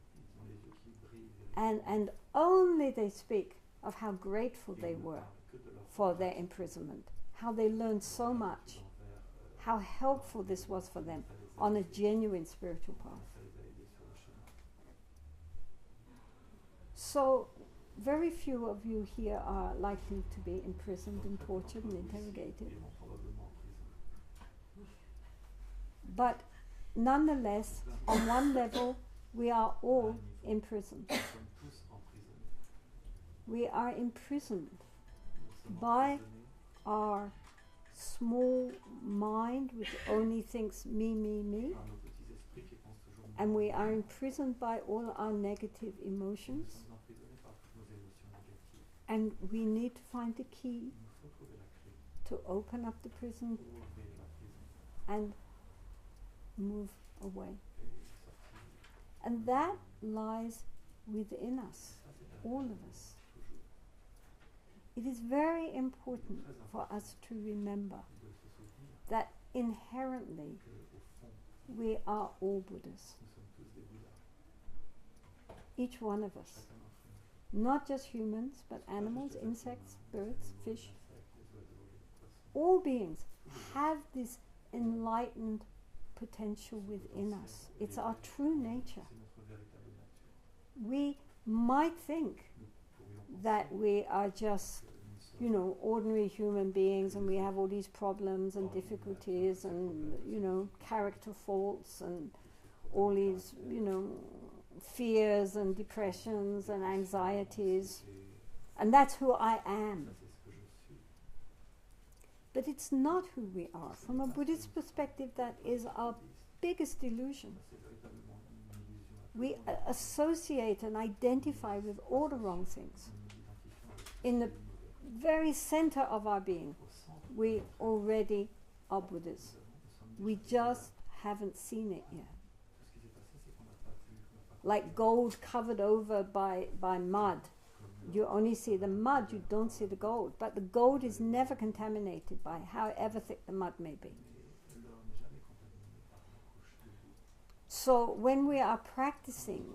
And only they speak of how grateful they were for their imprisonment, how they learned so much, how helpful this was for them on a genuine spiritual path. So, very few of you here are likely to be imprisoned and tortured and interrogated. But nonetheless, on one level, we are all imprisoned. We are imprisoned by our small mind, which only thinks me, me, me. And we are imprisoned by all our negative emotions. And we need to find the key to open up the prison and move away. And that lies within us, all of us. It is very important for us to remember that inherently we are all Buddhas. Each one of us. Not just humans, but animals, insects, birds, fish. All beings have this enlightened potential within us. It's our true nature. We might think that we are just, ordinary human beings and we have all these problems and difficulties and, character faults and all these, fears and depressions and anxieties, and that's who I am. But it's not who we are. From a Buddhist perspective, that is our biggest illusion. We associate and identify with all the wrong things. In the very center of our being, we already are Buddhas. We just haven't seen it yet. Like gold covered over by mud. You only see the mud, you don't see the gold. But the gold is never contaminated by however thick the mud may be. So when we are practicing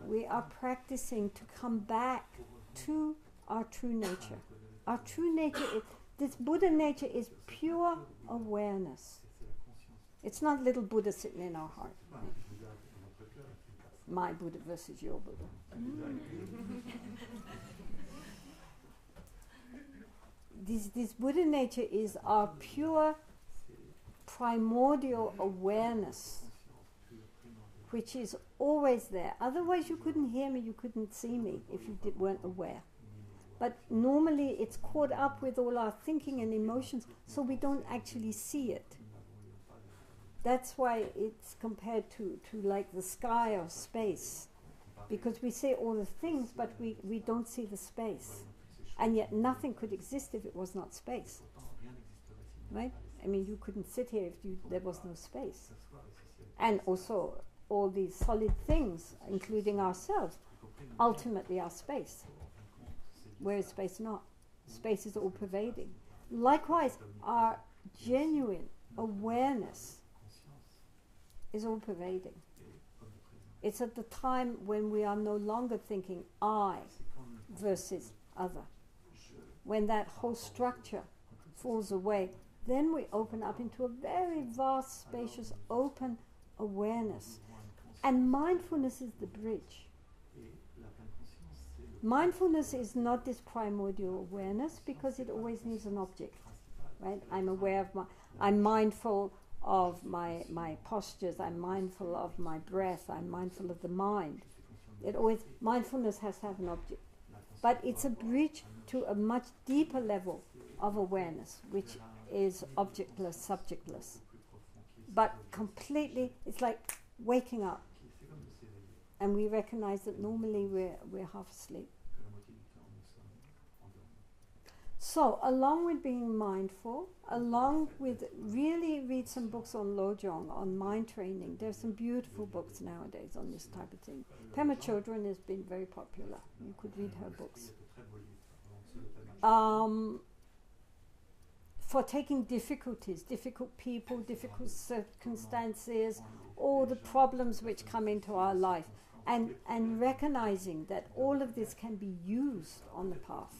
to come back to our true nature. Our true nature is, this Buddha nature is pure awareness. It's not little Buddha sitting in our heart. Right? My Buddha versus your Buddha. This Buddha nature is our pure primordial awareness, which is always there. Otherwise you couldn't hear me, you couldn't see me if you weren't aware. But normally it's caught up with all our thinking and emotions, so we don't actually see it. That's why it's compared to like the sky or space, because we see all the things, but we don't see the space. And yet nothing could exist if it was not space. Right? I mean, you couldn't sit here if there was no space. And also, all these solid things, including ourselves, ultimately are space. Where is space not? Space is all-pervading. Likewise, our genuine awareness is all-pervading. It's at the time when we are no longer thinking I versus other. When that whole structure falls away, then we open up into a very vast, spacious, open awareness. And mindfulness is the bridge. Mindfulness is not this primordial awareness because it always needs an object, right? I'm aware of I'm mindful of my postures, I'm mindful of my breath, I'm mindful of the mind. Mindfulness has to have an object. But it's a bridge to a much deeper level of awareness, which is objectless, subjectless. But completely, it's like waking up. And we recognize that normally we're half asleep. So, along with being mindful, along with really read some books on Lojong, on mind training. There's some beautiful books nowadays on this type of thing. Pema Chodron has been very popular. You could read her books. For taking difficulties, difficult people, difficult circumstances, all the problems which come into our life, and recognizing that all of this can be used on the path.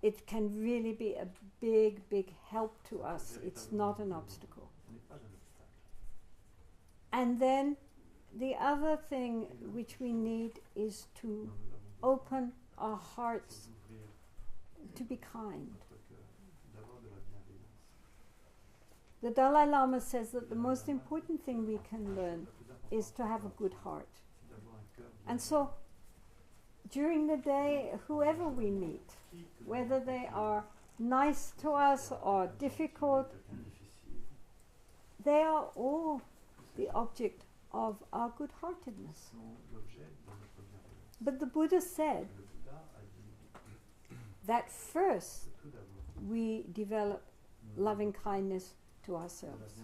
It can really be a big, big help to us. It's not an obstacle. And then the other thing which we need is to open our hearts to be kind. The Dalai Lama says that the most important thing we can learn is to have a good heart. And so, during the day, whoever we meet, whether they are nice to us or difficult, they are all the object of our good-heartedness. But the Buddha said that first we develop loving kindness to ourselves.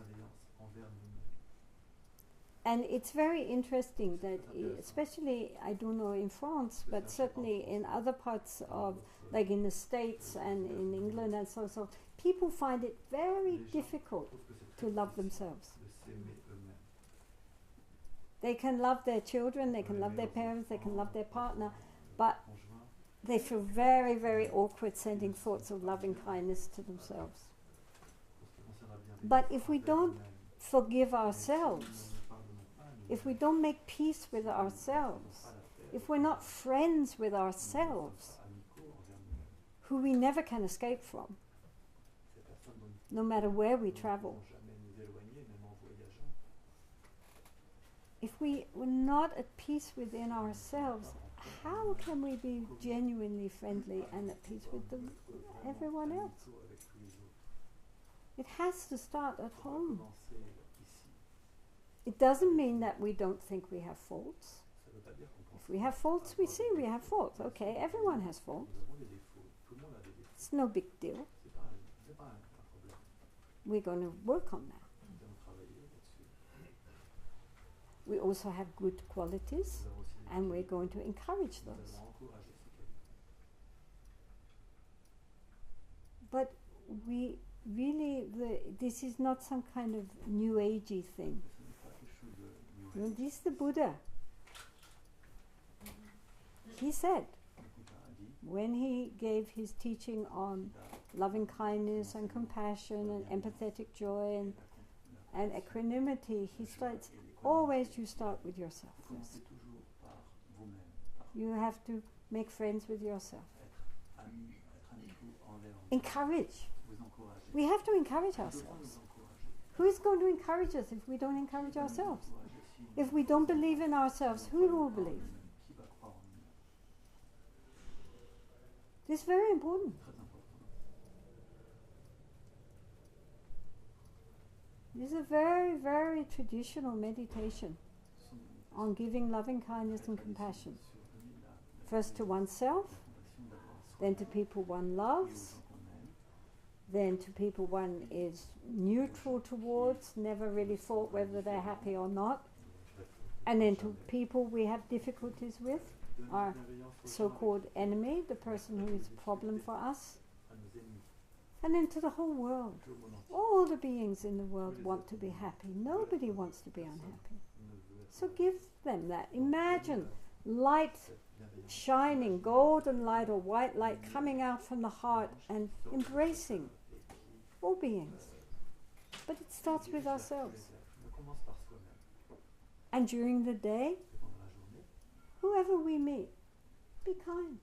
And it's very interesting that, especially, I don't know in France, but certainly in other parts of, like in the States and in England and so, people find it very difficult to love themselves. They can love their children, they can love their parents, they can love their partner, but they feel very, very awkward sending thoughts of loving kindness to themselves. But if we don't forgive ourselves, if we don't make peace with ourselves, if we're not friends with ourselves, who we never can escape from, no matter where we travel, if we were not at peace within ourselves, how can we be genuinely friendly and at peace with everyone else? It has to start at home. It doesn't mean that we don't think we have faults. If we have faults, we see we have faults. Okay, everyone has faults. It's no big deal. We're going to work on that. We also have good qualities, and we're going to encourage those. But we really, this is not some kind of new agey thing. No, this is the Buddha. He said, when he gave his teaching on loving kindness and compassion and empathetic joy and equanimity, he starts, always you start with yourself first. You have to make friends with yourself. Encourage. We have to encourage ourselves. Who is going to encourage us if we don't encourage ourselves? If we don't believe in ourselves, who will believe? This is very important. This is a very, very traditional meditation on giving loving kindness and compassion. First to oneself, then to people one loves, then to people one is neutral towards, never really thought whether they're happy or not, and then to people we have difficulties with, our so-called enemy, the person who is a problem for us, and then to the whole world. All the beings in the world want to be happy. Nobody wants to be unhappy. So give them that. Imagine light shining, golden light or white light coming out from the heart and embracing all beings. But it starts with ourselves. And during the day, whoever we meet, be kind.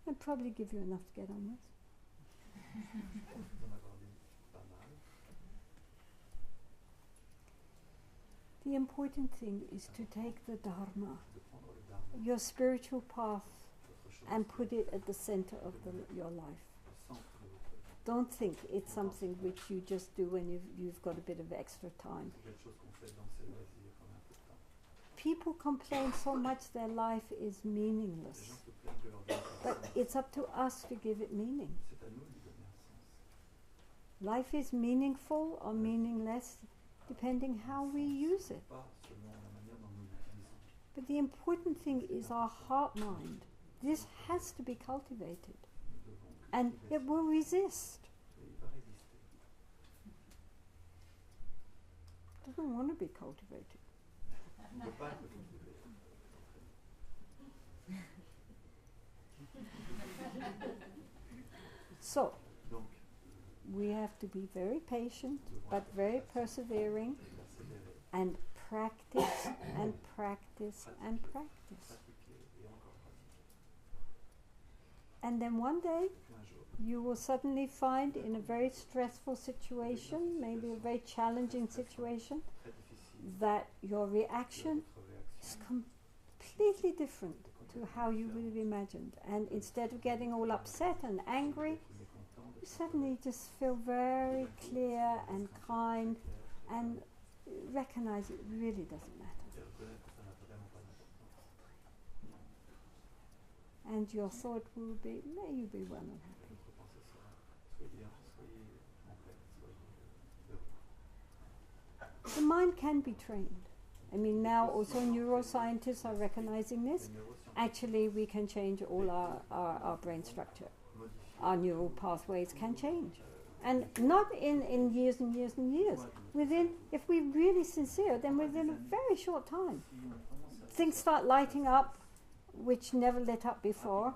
I'd probably give you enough to get on with. The important thing is to take the Dharma, your spiritual path, and put it at the center of your life. Don't think it's something which you just do when you've got a bit of extra time. People complain so much their life is meaningless. But it's up to us to give it meaning. Life is meaningful or meaningless depending how we use it. But the important thing is our heart mind. This has to be cultivated. And it will resist. It doesn't want to be cultivated. So, we have to be very patient, but very persevering, and practice, and practice, and practice. And then one day, you will suddenly find in a very stressful situation, maybe a very challenging situation, that your reaction is completely different to how you would have imagined. And instead of getting all upset and angry, you suddenly just feel very clear and kind and recognize it really doesn't matter. And your thought will be, may you be well and happy. The mind can be trained. I mean, now also neuroscientists are recognizing this. Actually, we can change all our brain structure. Our neural pathways can change. And not in years and years and years. Within, if we're really sincere, then within a very short time, things start lighting up which never lit up before,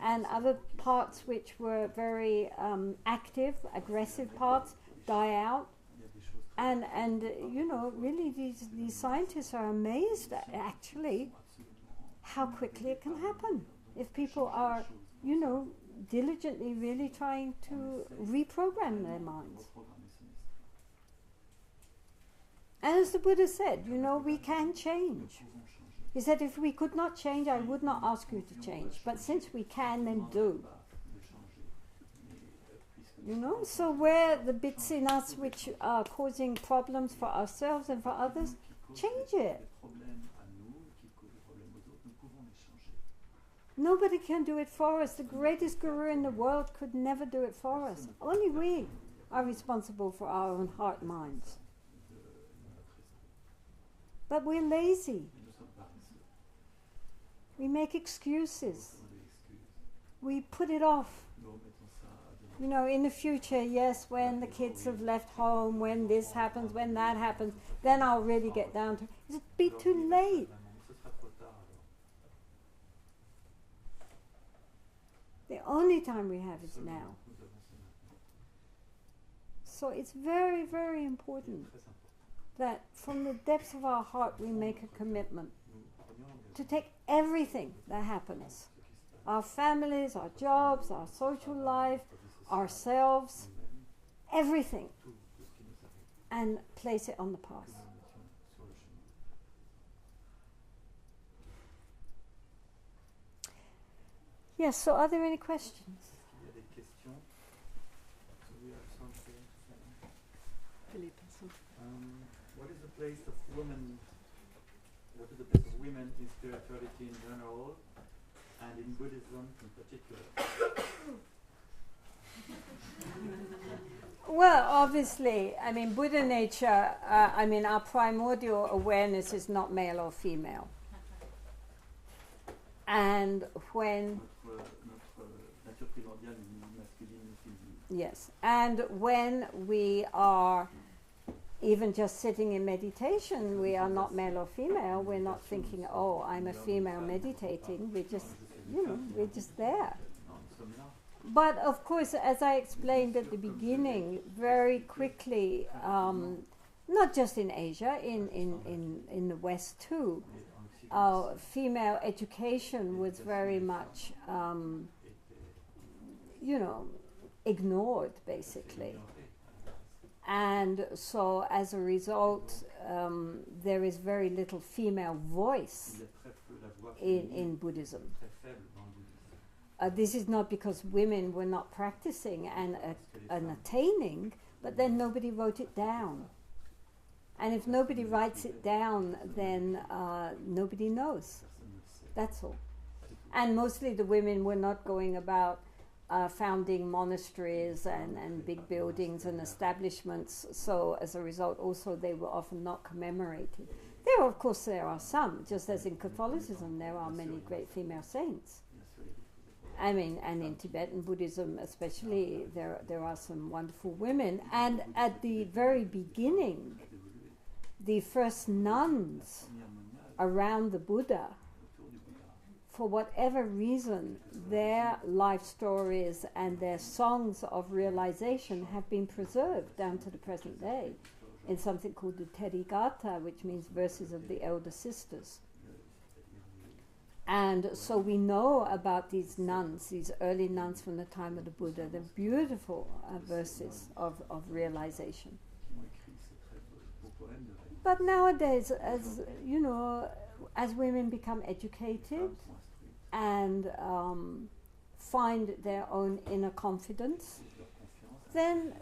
and other parts which were very active, aggressive parts die out. And you know, really these scientists are amazed at actually how quickly it can happen if people are, you know, diligently really trying to reprogram their minds. And as the Buddha said, you know, we can change. He said, if we could not change, I would not ask you to change. But since we can, then do. You know, so where the bits in us which are causing problems for ourselves and for others, change it. Nobody can do it for us. The greatest guru in the world could never do it for us. Only we are responsible for our own heart minds. But we're lazy. We make excuses. We put it off. You know, in the future, yes, when the kids have left home, when this happens, when that happens, then I'll really get down to it. It'll be too late. Ce sera trop tard alors. The only time we have is now. Nous avons ce maintenant. So it's very, very important Très important. that from the depths of our heart we make a commitment Nous prenions l'engagement to take everything that happens, ce qui se passe, our families, our jobs, our social life, ourselves, nous-mêmes, everything, tout ce qui nous arrive, and place it on the que path. nous mettions sur le chemin. Yes, so are there any questions? Est-ce qu'il y a des questions? Do we have something to say? What is the place of women? What is the place of women in spirituality in general, and in Buddhism in particular? Well, obviously, I mean, Buddha nature, I mean, our primordial awareness is not male or female. And when, Notre nature primordiale ni masculine ni féminine. yes, and when we are even just sitting in meditation, we are not male or female. We're not thinking, oh, I'm a female meditating. We're just, you know, we're just there. Non, nous sommes là. But of course, as I explained at the beginning, very quickly, not just in Asia, in the West too, Mais en Occident, female education was very much, you know, ignored basically. And so as a result, there is very little female voice il y a très peu la voix in féminine, Buddhism. très faible dans le bouddhisme. This is not because women were not practicing and attaining, but then nobody wrote it down. And if nobody writes it down, then nobody knows. Personne ne le sait. That's all. And mostly the women were not going about founding monasteries and big buildings and establishments. So as a result, also they were often not commemorated. There, of course, there are some, just as in Catholicism, there are many great female saints. Bien sûr, il y a des I mean, and in Tibetan Buddhism especially, there are some wonderful women. And at the very beginning, the first nuns around the Buddha, autour du Bouddha. for whatever reason, their life stories and their songs of realization have been preserved down to the present day in something called the Therigatha, which means verses of the elder sisters. And so we know about these nuns, these early nuns from the time of the Buddha, the beautiful verses of realization. Qui ont écrit ces très beaux poèmes de réalisation. But nowadays, as you know, as women become educated Sont instruites, and find their own inner confidence, leur confiance. then,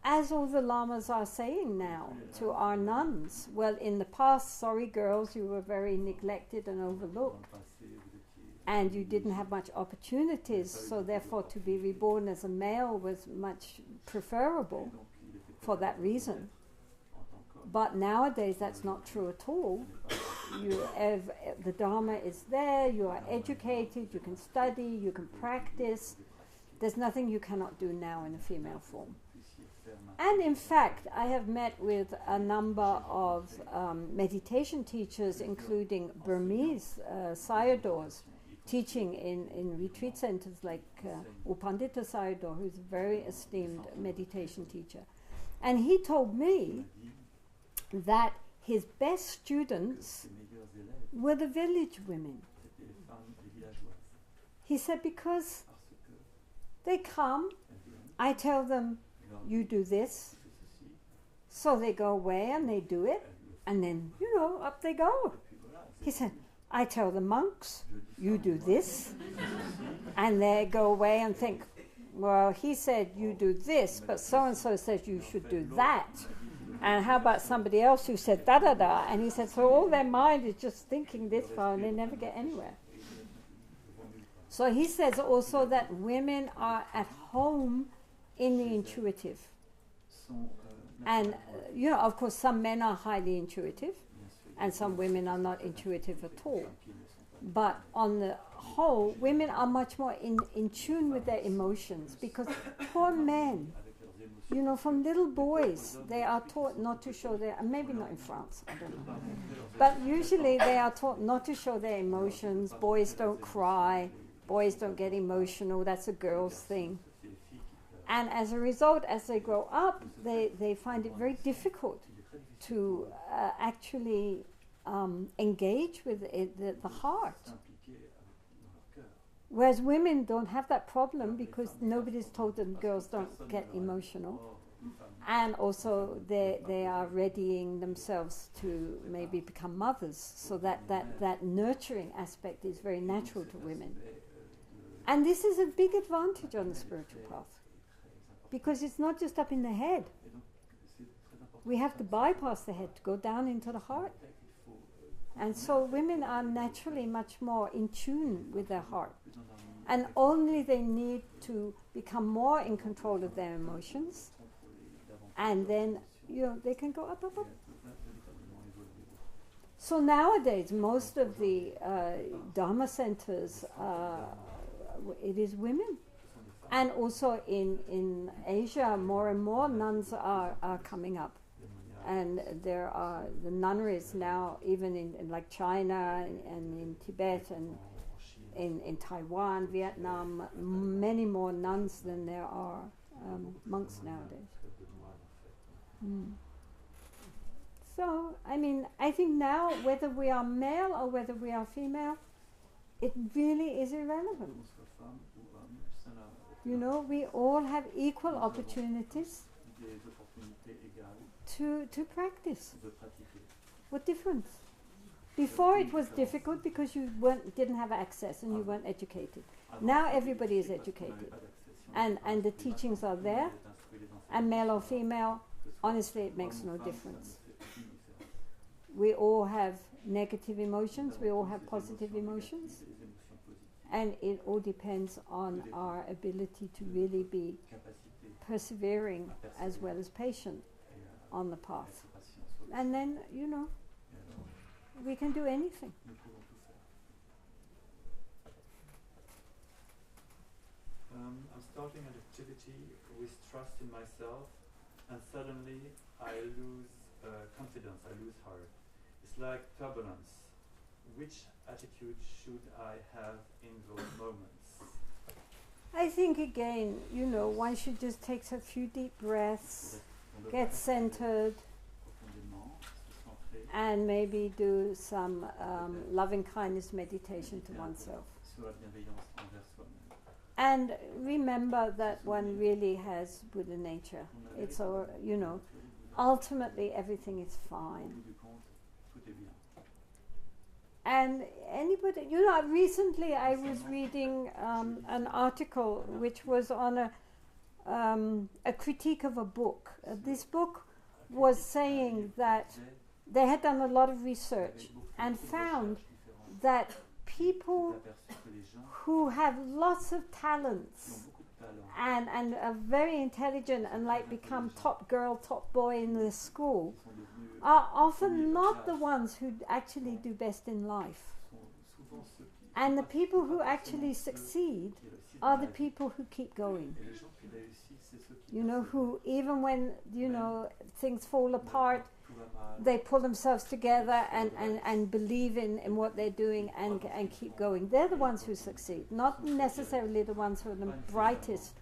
as all the lamas are saying now to our nuns, well, in the past, sorry girls, you were very neglected and Dans overlooked, le passé, vous étiez and you didn't have much opportunities, so therefore to be reborn as a male was much preferable donc il était for that reason. en tant qu'homme. But nowadays that's not true at all. You have, the Dharma is there, you are educated, you can study, you can practice. There's nothing you cannot do now in a female form. Puissiez faire maintenant. And in fact, I have met with a number of meditation teachers, including Burmese sayadaws, teaching in retreat centers like Upandita Sayadaw, who's a very esteemed meditation teacher. And he told me that his best students Ses meilleurs élèves, were the village women. c'était les femmes, les villageoises. He said, because Parce que they come, elles viennent, I tell them, leur you do this, fais ceci, so they go away and they do it, elles le font, and then, you know, up they go. et puis voilà. He said, I tell the monks, Je dis you ça, do moi, this, and they go away and think, well, he said you do this, but so-and-so says you should do that. And how about somebody else who said da-da-da? And he said, so all their mind is just thinking this far and they never get anywhere. So he says also that women are at home in the intuitive. sont, And, you know, of course, some men are highly intuitive bien sûr, and some women are not intuitive at all. qui ne sont pas But on the whole, women are much more in tune with their emotions, because poor men, you know, from little boys, they are taught not to show their, maybe not in France, I don't know, but usually they are taught not to show their emotions. Boys don't cry, boys don't get emotional, that's a girl's thing. And as a result, as they grow up, they find it very difficult to actually engage with the heart. Whereas women don't have that problem, because nobody's told them girls don't get emotional. And also they are readying themselves to maybe become mothers, so that nurturing aspect is very natural to women. And this is a big advantage on the spiritual path, because it's not just up in the head. We have to bypass the head to go down into the heart. And so women are naturally much more in tune with their heart. And only they need to become more in control of their emotions. And then, you know, they can go up, up, up. So nowadays, most of the Dharma centers, it is women. And also in Asia, more and more nuns are coming up. And there are the nunneries now, even in like China and in Tibet and in Taiwan, Vietnam, many more nuns than there are monks nowadays. So, I mean, I think now, whether we are male or whether we are female, it really is irrelevant. You know, we all have equal opportunities to practice. What difference? Before it was difficult because you didn't have access and you weren't educated. Now everybody is educated, and the teachings are there, and male or female, honestly it makes no difference. We all have negative emotions, we all have positive emotions, and it all depends on our ability to really be persevering as well as patient on the path. And then, you know, we can do anything. I'm starting an activity with trust in myself, and suddenly I lose confidence, I lose heart. It's like turbulence. Which attitude should I have in those moments? I think again, you know, one should just take a few deep breaths, get centered, and maybe do some loving kindness meditation to oneself. And remember that one really has Buddha nature. It's all, you know, ultimately everything is fine. And anybody, you know, recently I was reading an article which was on a critique of a book. This book was saying that they had done a lot of research and found that people who have lots of talents and are very intelligent and like become top girl, top boy in the school are often not the ones who actually do best in life. And the people who actually succeed are the people who keep going. You know, who even when, you know, things fall apart, they pull themselves together and believe in what they're doing and keep going. They're the ones who succeed, not necessarily the ones who are the brightest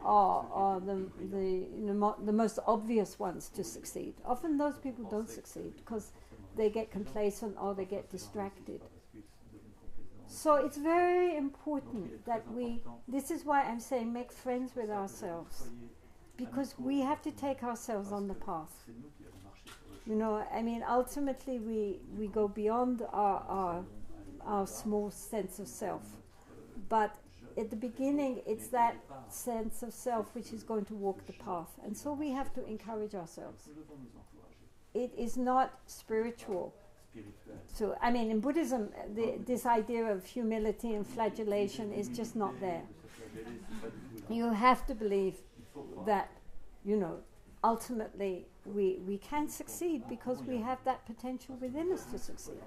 or the most obvious ones to succeed. Often those people don't succeed because they get complacent or they get distracted. So it's very important that this is why I'm saying make friends with ourselves, because we have to take ourselves on the path. You know, I mean, ultimately we go beyond our small sense of self. But at the beginning, it's that sense of self which is going to walk the path. And so we have to encourage ourselves. It is not spiritual. So, I mean, in Buddhism, this idea of humility and flagellation is just not there. You have to believe that, you know, ultimately we can succeed because we have that potential within us to succeed.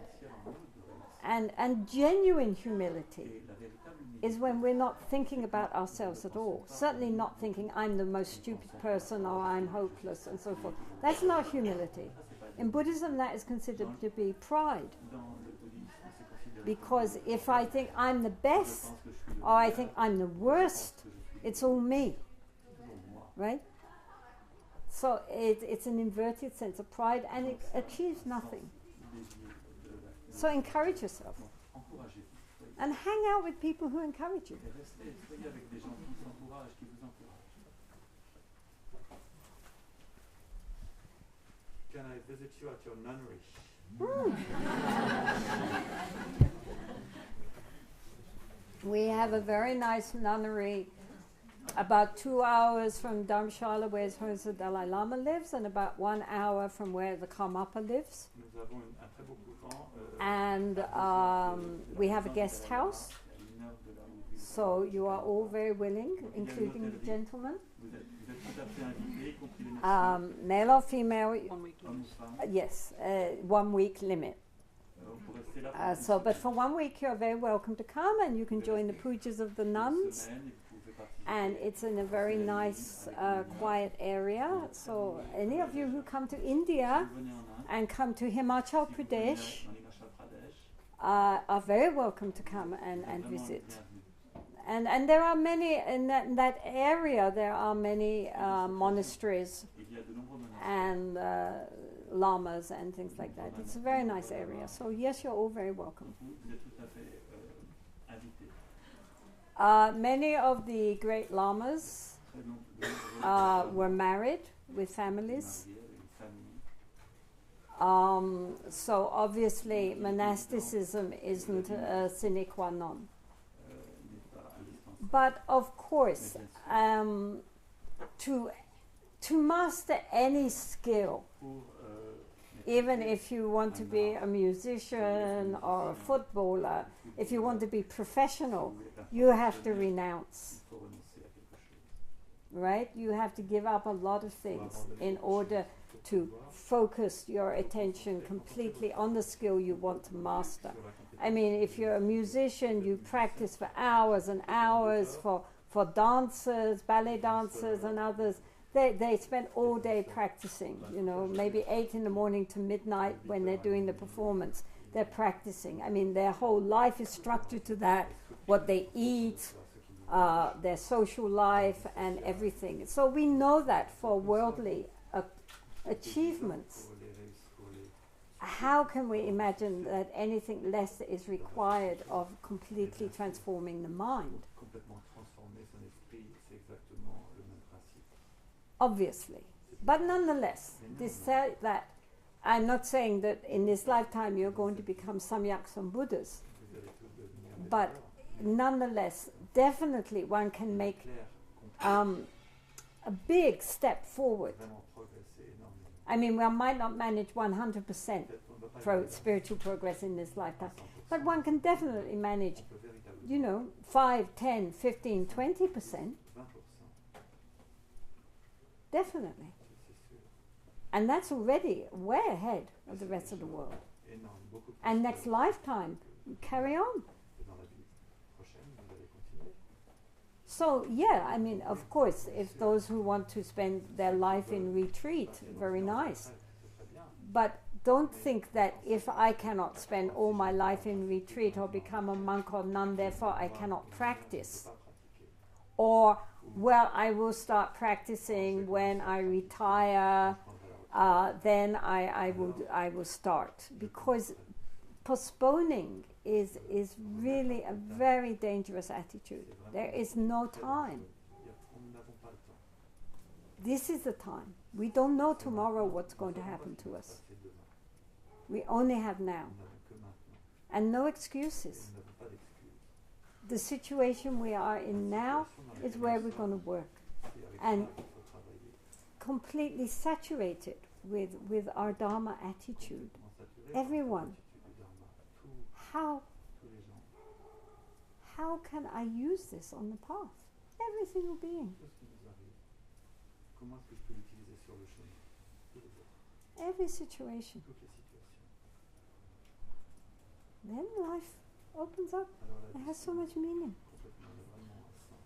And genuine humility Et la véritable is humilité, when we're not thinking about ourselves at all. Certainly not thinking I'm the most stupid person or I'm hopeless and so forth. That's not humility. In Buddhism, that is considered to be pride. dans le bouddhisme, c'est considéré Because if I think I'm the je best pense que je suis le or I meilleur, think I'm the worst, que je suis it's all me, pour moi. right? So it's an inverted sense of pride and it achieves nothing. So encourage yourself Encouragez-vous. and hang out with people who encourage you. Et restez, soyez avec des gens qui s'encouragent, qui vous encouragent. Can I visit you at your nunnery? We have a very nice nunnery about 2 hours from Dharamshala where the Dalai Lama lives and about 1 hour from where the Karmapa lives. Nous avons un très beau couvent. And we have a guest house, Une heure de là où vit. so you are all very willing, including the gentlemen. Vous êtes tout à fait invités, y compris les messieurs, Male or female, 1 week. hommes ou femmes. yes, 1 week limit. Pour rester là pour So, une but semaine. for 1 week, you're very welcome to come and you can join the pujas of the Une nuns. semaine, et vous pouvez participer. And it's in a very nice, quiet area. So, any of you who come to India Vous venez en Inde, and come to Himachal si vous venez Pradesh dans l'Himachal Pradesh, are very welcome to come and vraiment le visit. bienvenu. And there are many, in that area, there are many monasteries Il y a de nombreux monastères. and lamas and things like that. It's a very nice area. So, yes, you're all very welcome. Vous êtes tout à fait invités. Many of the great lamas Très nombreux were married with families. mariés avec une famille. So obviously monasticism isn't a sine qua non. N'est pas indispensable. But of course, to master any skill, Pour even if you want to be a musician or a footballer, if you want to be professional, you have to renounce, il faut renoncer à quelque chose. right? You have to give up a lot of things in order to focus your attention completely on the skill you want to master. I mean, if you're a musician, you practice for hours and hours. For dancers, ballet dancers and others, they spend all day practicing, you know, maybe 8 in the morning to midnight when they're doing the performance. They're practicing. I mean, their whole life is structured to that, what they eat, their social life and everything. So we know that for worldly achievements. How can we imagine that anything less is required of completely transforming the mind? Complètement transformer son esprit, c'est exactement le même principe. Obviously. But nonetheless, that I'm not saying that in this lifetime you're going to become samyaks and Buddhas, Vous allez tous devenir des but leaders. nonetheless, definitely one can make Clair, a big step forward. vraiment progresser énormément. I mean, one might not manage 100% Peut-être on ne va pas y arriver spiritual progress in this lifetime, à 100%. but one can definitely manage, On peut véritablement you know, 5, 10, 15, 20%. 20%, Definitely. c'est sûr. And that's already way ahead of the rest of the world. Énorme, beaucoup plus. And next lifetime, carry on. Et dans la vie prochaine, vous allez continuer. So, yeah, I mean, of course, if those who want to spend their life in retreat, very nice. C'est très bien. But don't think that if I cannot spend all my life in retreat or become a monk or nun, therefore I cannot practice. Pas pratiquer. Or, well, I will start practicing when I retire, then I will start. Because postponing is really a very dangerous attitude. There is no time. Nous n'avons pas le temps. This is the time. We don't know tomorrow what's going to happen to us. C'est demain. We only have now. Nous n'avons que maintenant. And no Et excuses. nous n'avons pas d'excuses. The situation we are in now is where we're going to work. C'est avec And ça qu'il faut travailler. completely saturated with our Dharma attitude. Complètement saturé par Everyone. l'attitude du Dharma. How Tous les gens, how can I use this on the path? Every single being. tout ce qui nous arrive, comment est-ce que je peux l'utiliser sur le chemin? Tous les autres, Every situation. toutes les situations. then life opens up. alors la It vie has so much meaning. complètement vraiment un sens.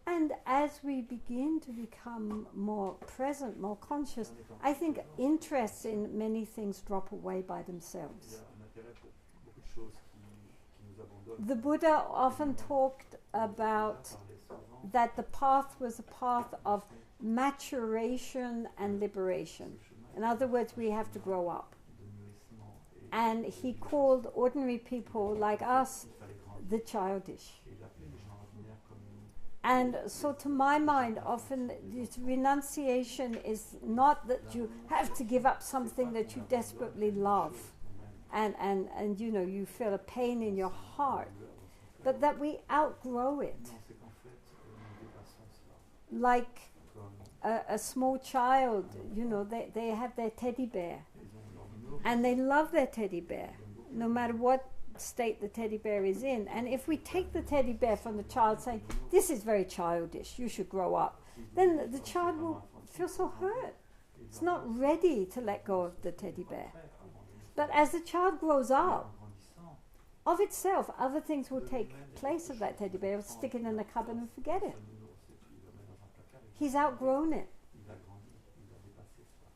And as we begin to become more present, more conscious, I think interests in many things drop away by Il y themselves. a un intérêt pour beaucoup de choses qui nous abandonnent. The Buddha often talked On about parlait souvent that the path was a path of maturation and liberation. In other words, we have to grow up. de mûrissement et And he called ordinary people like us il fallait grandir. the childish. Et il appelait les gens ordinaires comme nous. And so, to my mind, often this renunciation is not that you have to give up something that you desperately love, and you know you feel a pain in your heart, but that we outgrow it. Non, c'est qu'en fait, nous dépassons cela. Like Comme a small child, you know, they have their teddy bear, ils ont leur nouveau, and they love their teddy bear, no matter what state the teddy bear is in. And if we take the teddy bear from the child saying, this is very childish, you should grow up, then the child will feel so hurt. It's not ready to let go of the teddy bear. But as the child grows en up, grandissant, of itself, other things will take place of that teddy bear, stick it in a cupboard and forget it. le nounours et puis il le met dans un placard et He's outgrown it. il a grandi, il a dépassé cela.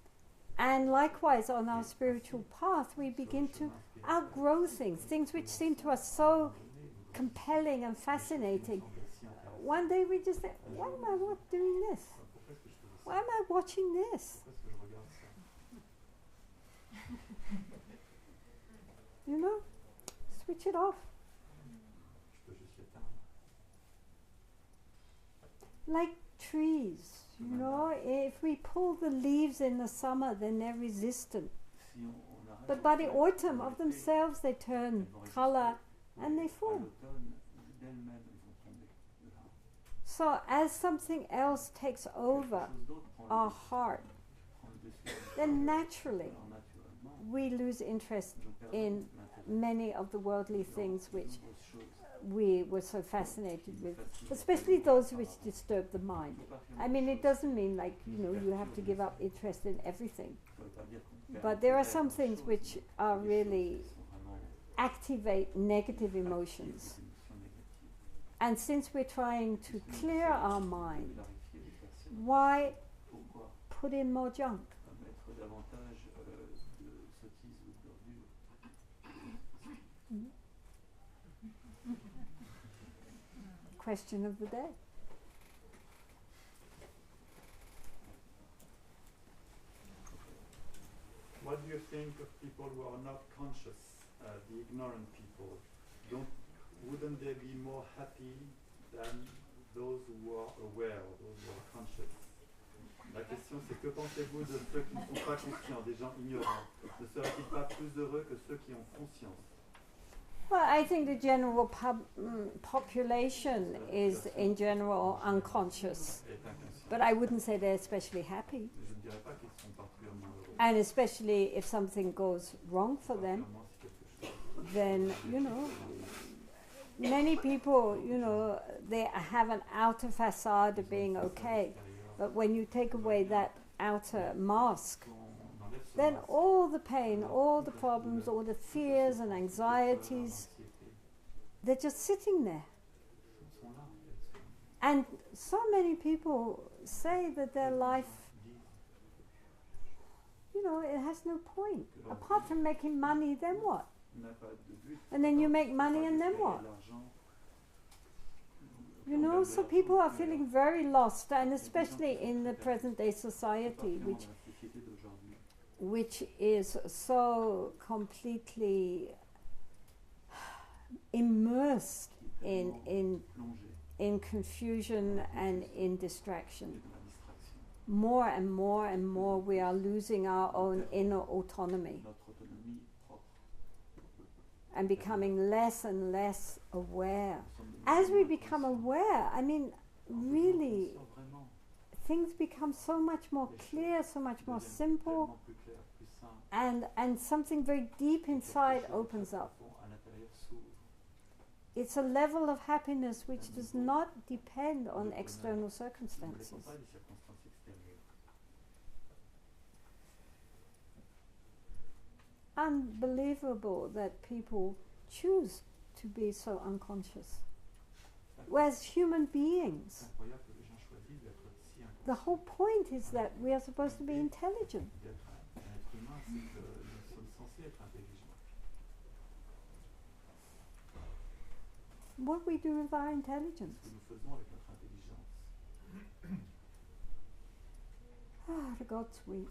And likewise, on our spiritual path, we begin to outgrow things which seem to us so compelling and fascinating. One day we just think, why am I doing this? Pourquoi est-ce que je faisais ça? Why am I watching this? Pourquoi est-ce que je regarde ça? You know? Switch it off. Je peux juste l'éteindre. Like trees, you know? If we pull the leaves in the summer, then they're resistant. Si on arrête But by the autumn, of themselves, they turn color and they à fall. l'automne, d'elles-mêmes, elles vont tomber de là. So as something else takes over Quelque chose d'autre prend our le heart, prend le dessus. then naturally Alors naturellement, we lose interest je perds in l'intérêt many of the worldly things dans which d'autres choses. we were so fascinated with, especially those which disturb the mind. I mean, it doesn't mean like, you know, you have to give up interest in everything, Ça veut pas dire qu'on perd but there are l'intérêt some dans les things choses, which mais are des choses really qui sont vraiment activate negative actives, emotions. des émotions négatives. And since we're trying to clear our mind, Clarifier les personnes. why Pourquoi put in more junk? mettre davantage de sottises ou d'ordures? Question of the day. What do you think of people who are not conscious, the ignorant people? Wouldn't they be more happy than those who are aware, those who are conscious? La question c'est que pensez-vous de ceux qui ne sont pas conscients, des gens ignorants? Ne seraient-ils pas plus heureux que ceux qui ont conscience? Well, I think the general population is in general unconscious, Est inconscient. but I wouldn't say they're especially happy. Mais je ne dirais pas qu'ils sont particulièrement heureux. And especially if something goes wrong for them, Particulièrement si quelque chose then, you know, many people, you know, they have an outer facade of being okay, but when you take away that outer mask, on enlève ce then masque, all the pain, all the problems, all the fears and anxieties, they're just sitting there. sont là, elles sont And so many people say that their life, you know, it has no point. Apart from making money, then what? n'a pas de but. And then you make money and then what? You know, so people are feeling very lost, and especially in the present day society, which is so completely immersed in confusion and in distraction. More and more and more we are losing our own inner autonomy and becoming less and less aware. As we become aware, I mean, really, things become so much more clear, so much more simple, and something very deep inside opens up. It's a level of happiness which does not depend on external circumstances. unbelievable that people choose to be so unconscious. Whereas human beings, C'est incroyable que les gens choisissent d'être si inconscients. the whole point is that we are supposed to be intelligent. D'être un être humain, c'est que nous sommes censés être intelligents. What we do with our Ce intelligence. que nous faisons avec notre intelligence. Ah, the gods weep.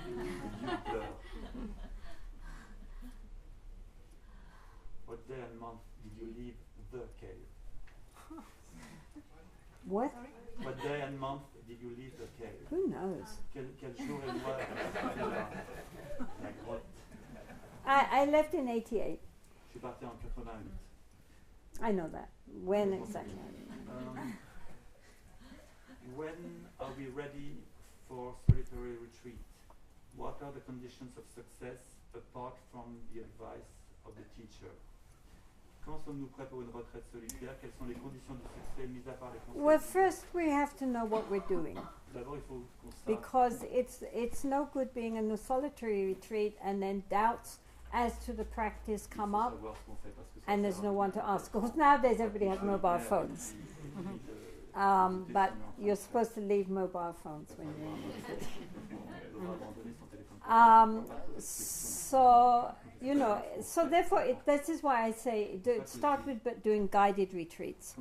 You pleure. What day and month did you leave the cave? What? What day and month did you leave the cave? Who knows? Quel jour et mois est la grotte? I left in 88. Je suis parti en 88. I know that. When exactly? When are we ready for solitary retreat? What are the conditions of success apart from the advice of the teacher? Quand sommes-nous prêts pour une retraite solitaire? Quelles sont les conditions de succès mises à part les conseils? Well, first we have to know what we're doing, D'abord, il faut qu'on sache. because it's no good being in a solitary retreat and then doubts as to the practice come up, savoir ce qu'on fait, parce que ça and there's sert no à one to ask. Because nowadays everybody has mobile phones, but you're supposed to leave mobile phones when you're in retreat. So you know, so therefore, this is why I say start with doing guided retreats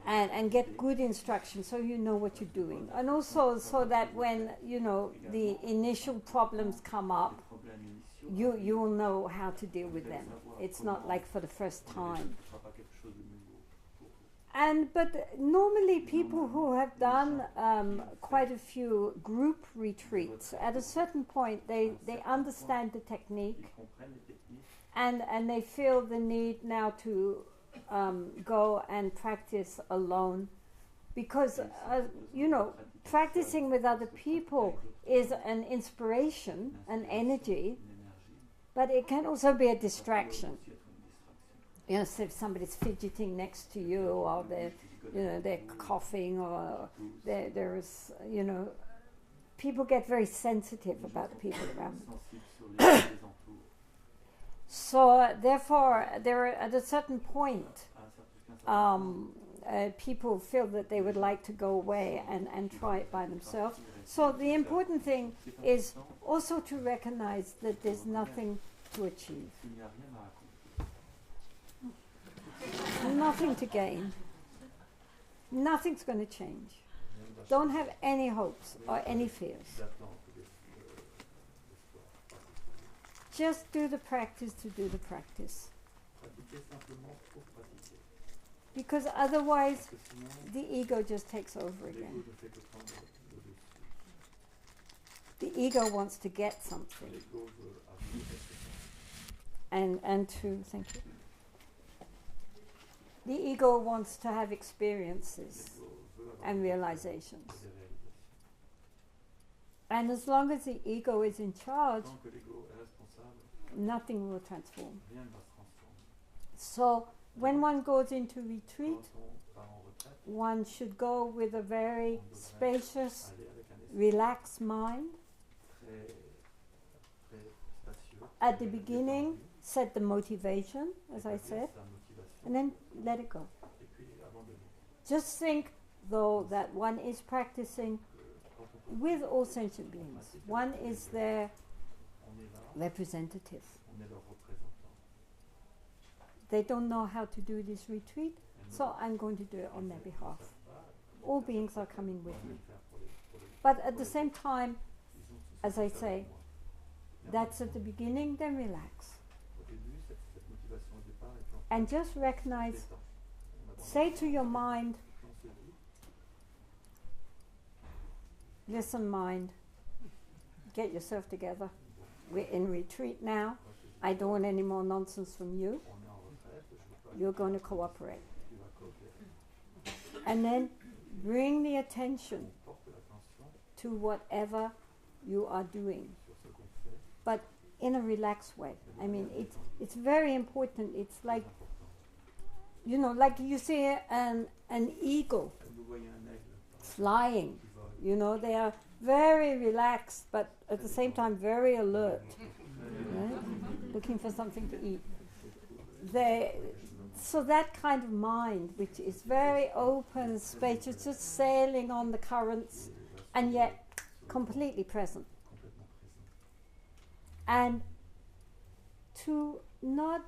and get good instruction, so you know what you're doing, and also so that when you know the initial problems come up, you will know how to deal with them. It's not like for the first time. But normally people who have done quite a few group retreats, at a certain point they understand the technique, and they feel the need now to go and practice alone, because you know, practicing with other people is an inspiration, an energy, but it can also be a distraction. You know, so if somebody's fidgeting next to you, or they're coughing, or there's, you know, people get very sensitive about the people around them. So therefore, there are, at a certain point, people feel that they would like to go away and try it by themselves. So the important thing is also to recognize that there's nothing to achieve. Nothing to gain. Nothing's going to change. Don't have any hopes or any fears. Just do the practice to do the practice. Because otherwise, the ego just takes over again. The ego wants to get something. And to, thank you. The ego wants to have experiences and realizations. And as long as the ego is in charge, nothing will transform. So when one goes into retreat, one should go with a very spacious, relaxed mind. At the beginning, set the motivation, as I said, and then let it go. Just think, though, that one is practicing with all sentient beings. One is their representative. They don't know how to do this retreat, so I'm going to do it on their behalf. All beings are coming with me. But at the same time, as I say, that's at the beginning, then relax. And just recognize, say to your mind, listen mind, get yourself together. We're in retreat now. I don't want any more nonsense from you. You're going to cooperate. And then bring the attention to whatever you are doing, but in a relaxed way. I mean, it's very important. It's like, you know, like you see an eagle flying. You know, they are very relaxed, but at the same time very alert. You looking for something to eat. So that kind of mind, which is very open, spacious, just sailing on the currents, and yet completely present. And to not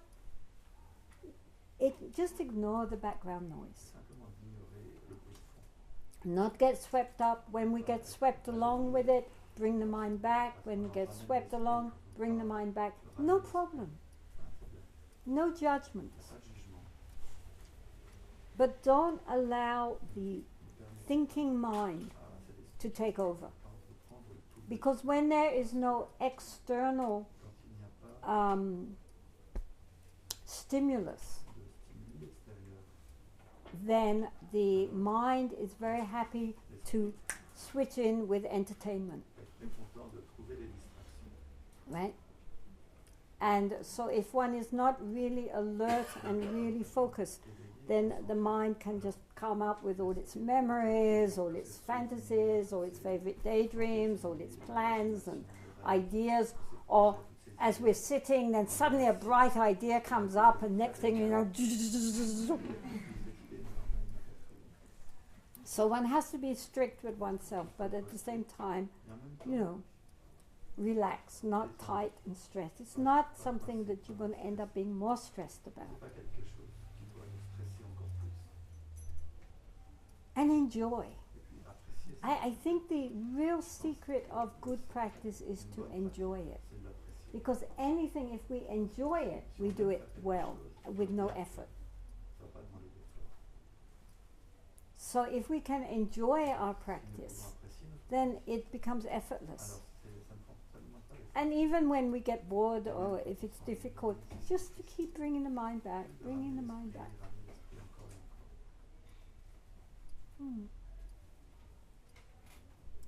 just ignore the background noise. Not get swept up. When we get swept along with it, bring the mind back. When we get swept along, bring the mind back. No problem. No judgments. But don't allow the thinking mind to take over. Because when there is no external stimulus, then the mind is very happy to switch in with entertainment. Right? And so if one is not really alert and really focused, then the mind can just come up with all its memories, all its fantasies, all its favorite daydreams, all its plans and ideas. Or as we're sitting, then suddenly a bright idea comes up, and next thing you know, so one has to be strict with oneself, but at the same time, relax, not tight and stressed. It's not something that you're going to end up being more stressed about. And enjoy. I think the real secret of good practice is to enjoy it. Because anything, if we enjoy it, we do it well, with no effort. So if we can enjoy our practice, then it becomes effortless. And even when we get bored or if it's difficult, just to keep bringing the mind back, bringing the mind back.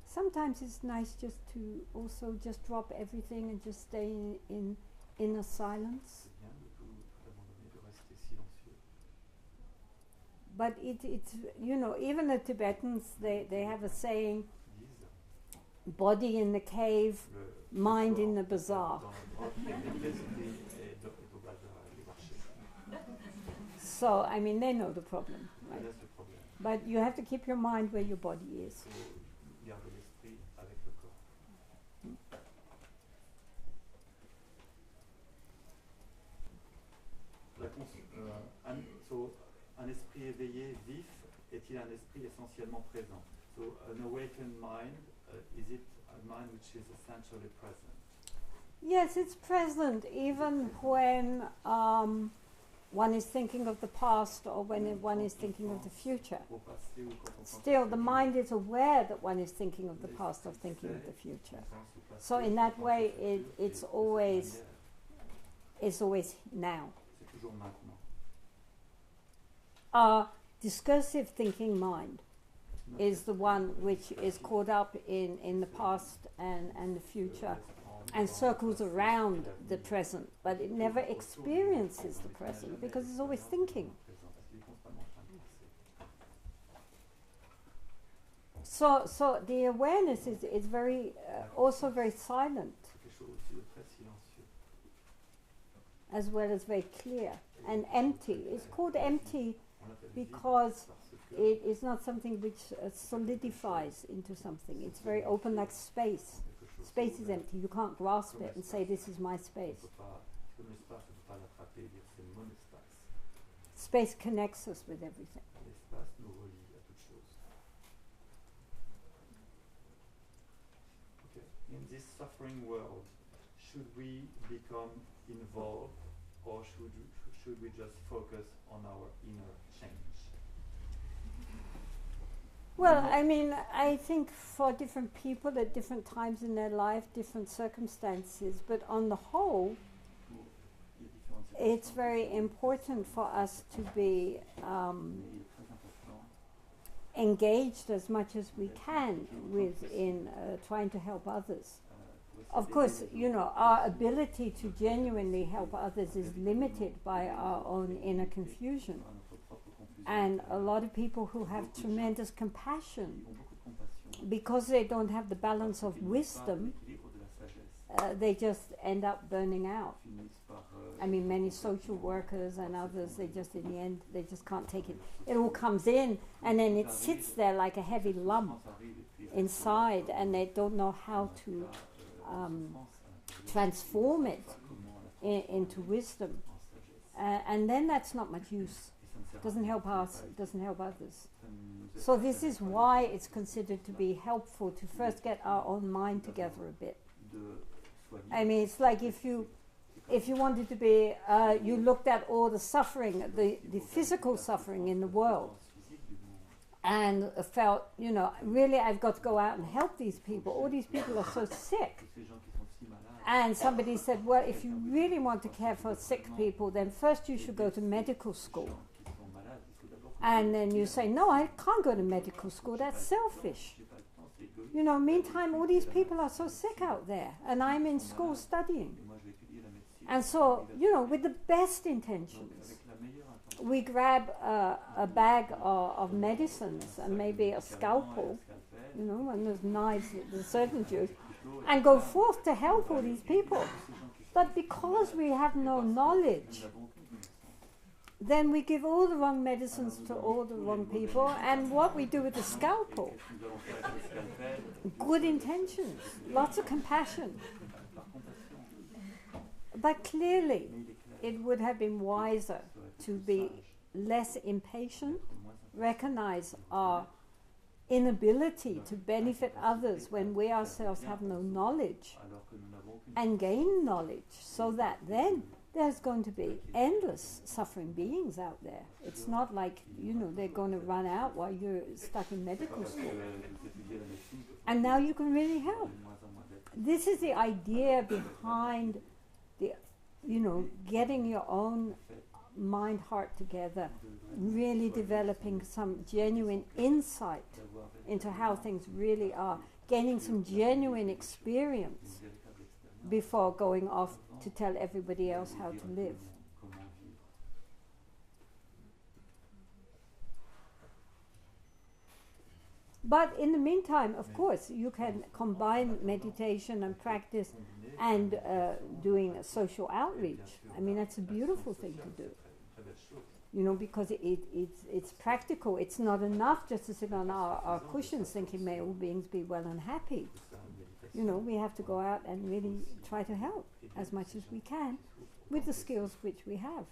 Sometimes it's nice just to also just drop everything and just stay in a silence. But it's even the Tibetans, they have a saying, body in the cave, mind in the bazaar. So, I mean, they know the problem, right? But you have to keep your mind where your body is. So, un esprit éveillé, vif, est-il un esprit essentiellement présent? So, an awakened mind, is it a mind which is essentially present? Yes, it's present even when one is thinking of the past or when one is thinking of the future. Still, the mind is aware that one is thinking of the past or thinking of the future. So in that way, it's always now. Our discursive thinking mind is the one which is caught up in the past and the future and circles around the present, but it never experiences the present because it's always thinking. So the awareness is very also very silent, as well as very clear and empty. It's called empty because it is not something which solidifies into something. It's very open, like space. Space is empty. You can't grasp it and say, this is my space. Space connects us with everything. In this suffering world, should we become involved, or should we just focus on our inner change? Well, I mean, I think for different people at different times in their life, different circumstances, but on the whole, it's very important for us to be engaged as much as we can in trying to help others. Of course, our ability to genuinely help others is limited by our own inner confusion. And a lot of people who have tremendous compassion, because they don't have the balance of wisdom, they just end up burning out. I mean, many social workers and others, they just, in the end, they just can't take it. It all comes in, and then it sits there like a heavy lump inside, and they don't know how to transform it into wisdom. And then that's not much use. Doesn't help us, it doesn't help others. So this is why it's considered to be helpful to first get our own mind together a bit. I mean, it's like if you wanted to be, you looked at all the suffering, the physical suffering in the world, and felt, you know, really I've got to go out and help these people. All these people are so sick. And somebody said, well, if you really want to care for sick people, then first you should go to medical school. And then you say, no, I can't go to medical school, that's selfish. You know, meantime, all these people are so sick out there, and I'm in school studying. And so, you know, with the best intentions, we grab a bag of medicines and maybe a scalpel, you know, and there's knives, the surgeons use, and go forth to help all these people. But because we have no knowledge, then we give all the wrong medicines to all the wrong people, and what we do with the scalpel, good intentions, lots of compassion. But clearly, it would have been wiser to be less impatient, recognize our inability to benefit others when we ourselves have no knowledge, and gain knowledge, so that then there's going to be endless suffering beings out there. It's not like, you know, they're going to run out while you're stuck in medical school. And now you can really help. This is the idea behind the, you know, getting your own mind, heart together, really developing some genuine insight into how things really are, gaining some genuine experience before going off to tell everybody else how to live. But in the meantime, of course, you can combine meditation and practice and doing social outreach. I mean, that's a beautiful thing to do. You know, because it's practical. It's not enough just to sit on our cushions thinking, may all beings be well and happy. You know, we have to go out and really try to help as much as we can with the skills which we have.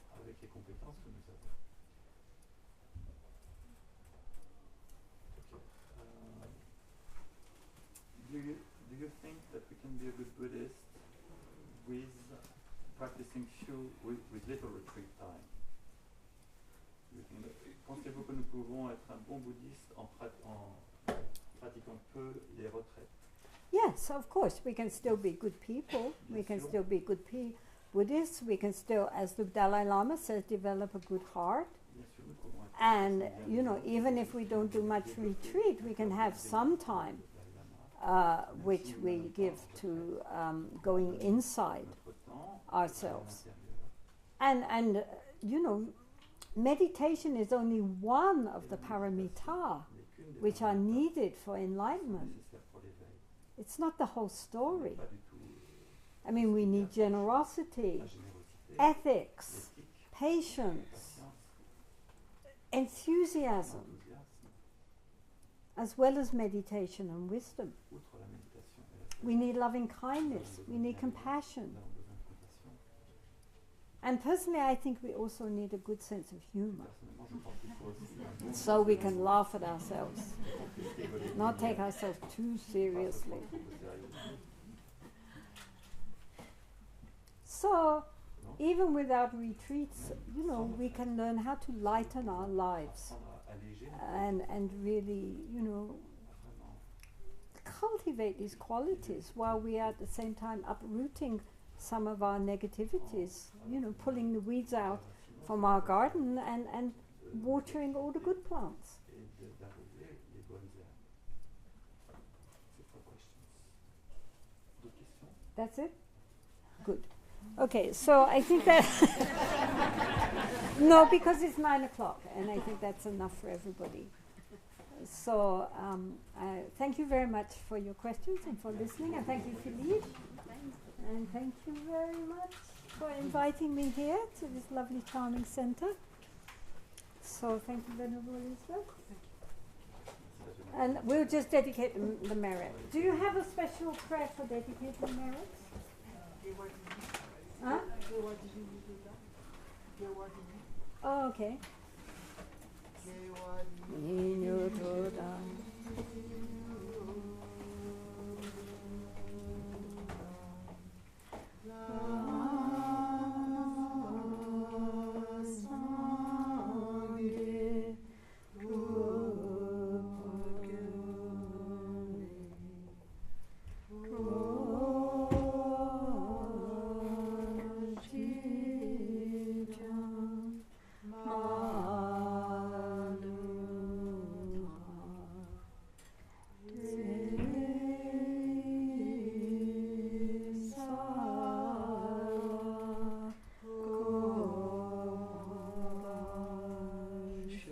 Do you think that we can be a good Buddhist with practicing with little retreat time? Pensez-vous que nous pouvons être un bon bouddhiste en pratiquant peu les retraites? Yes, of course, we can still be good people. We can still be good Buddhists. We can still, as the Dalai Lama says, develop a good heart. And, you know, even if we don't do much retreat, we can have some time which we give to going inside ourselves. And you know, meditation is only one of the paramita which are needed for enlightenment. It's not the whole story. I mean, we need generosity, ethics, patience, enthusiasm, as well as meditation and wisdom. We need loving kindness, we need compassion. And personally, I think we also need a good sense of humor, so we can laugh at ourselves, not take ourselves too seriously. So, even without retreats, you know, we can learn how to lighten our lives and really, you know, cultivate these qualities while we are at the same time uprooting some of our negativities, you know, pulling the weeds out from our garden and watering all the good plants. That's it? Good. Okay, so I think that no, because it's 9 o'clock, and I think that's enough for everybody. So thank you very much for your questions and for listening, and thank you, Philippe, and thank you very much. for inviting me here to this lovely, charming center. So thank you, Venerable Elizabeth. And we'll just dedicate the merit. Do you have a special prayer for dedicating the merits? Huh? Oh, okay.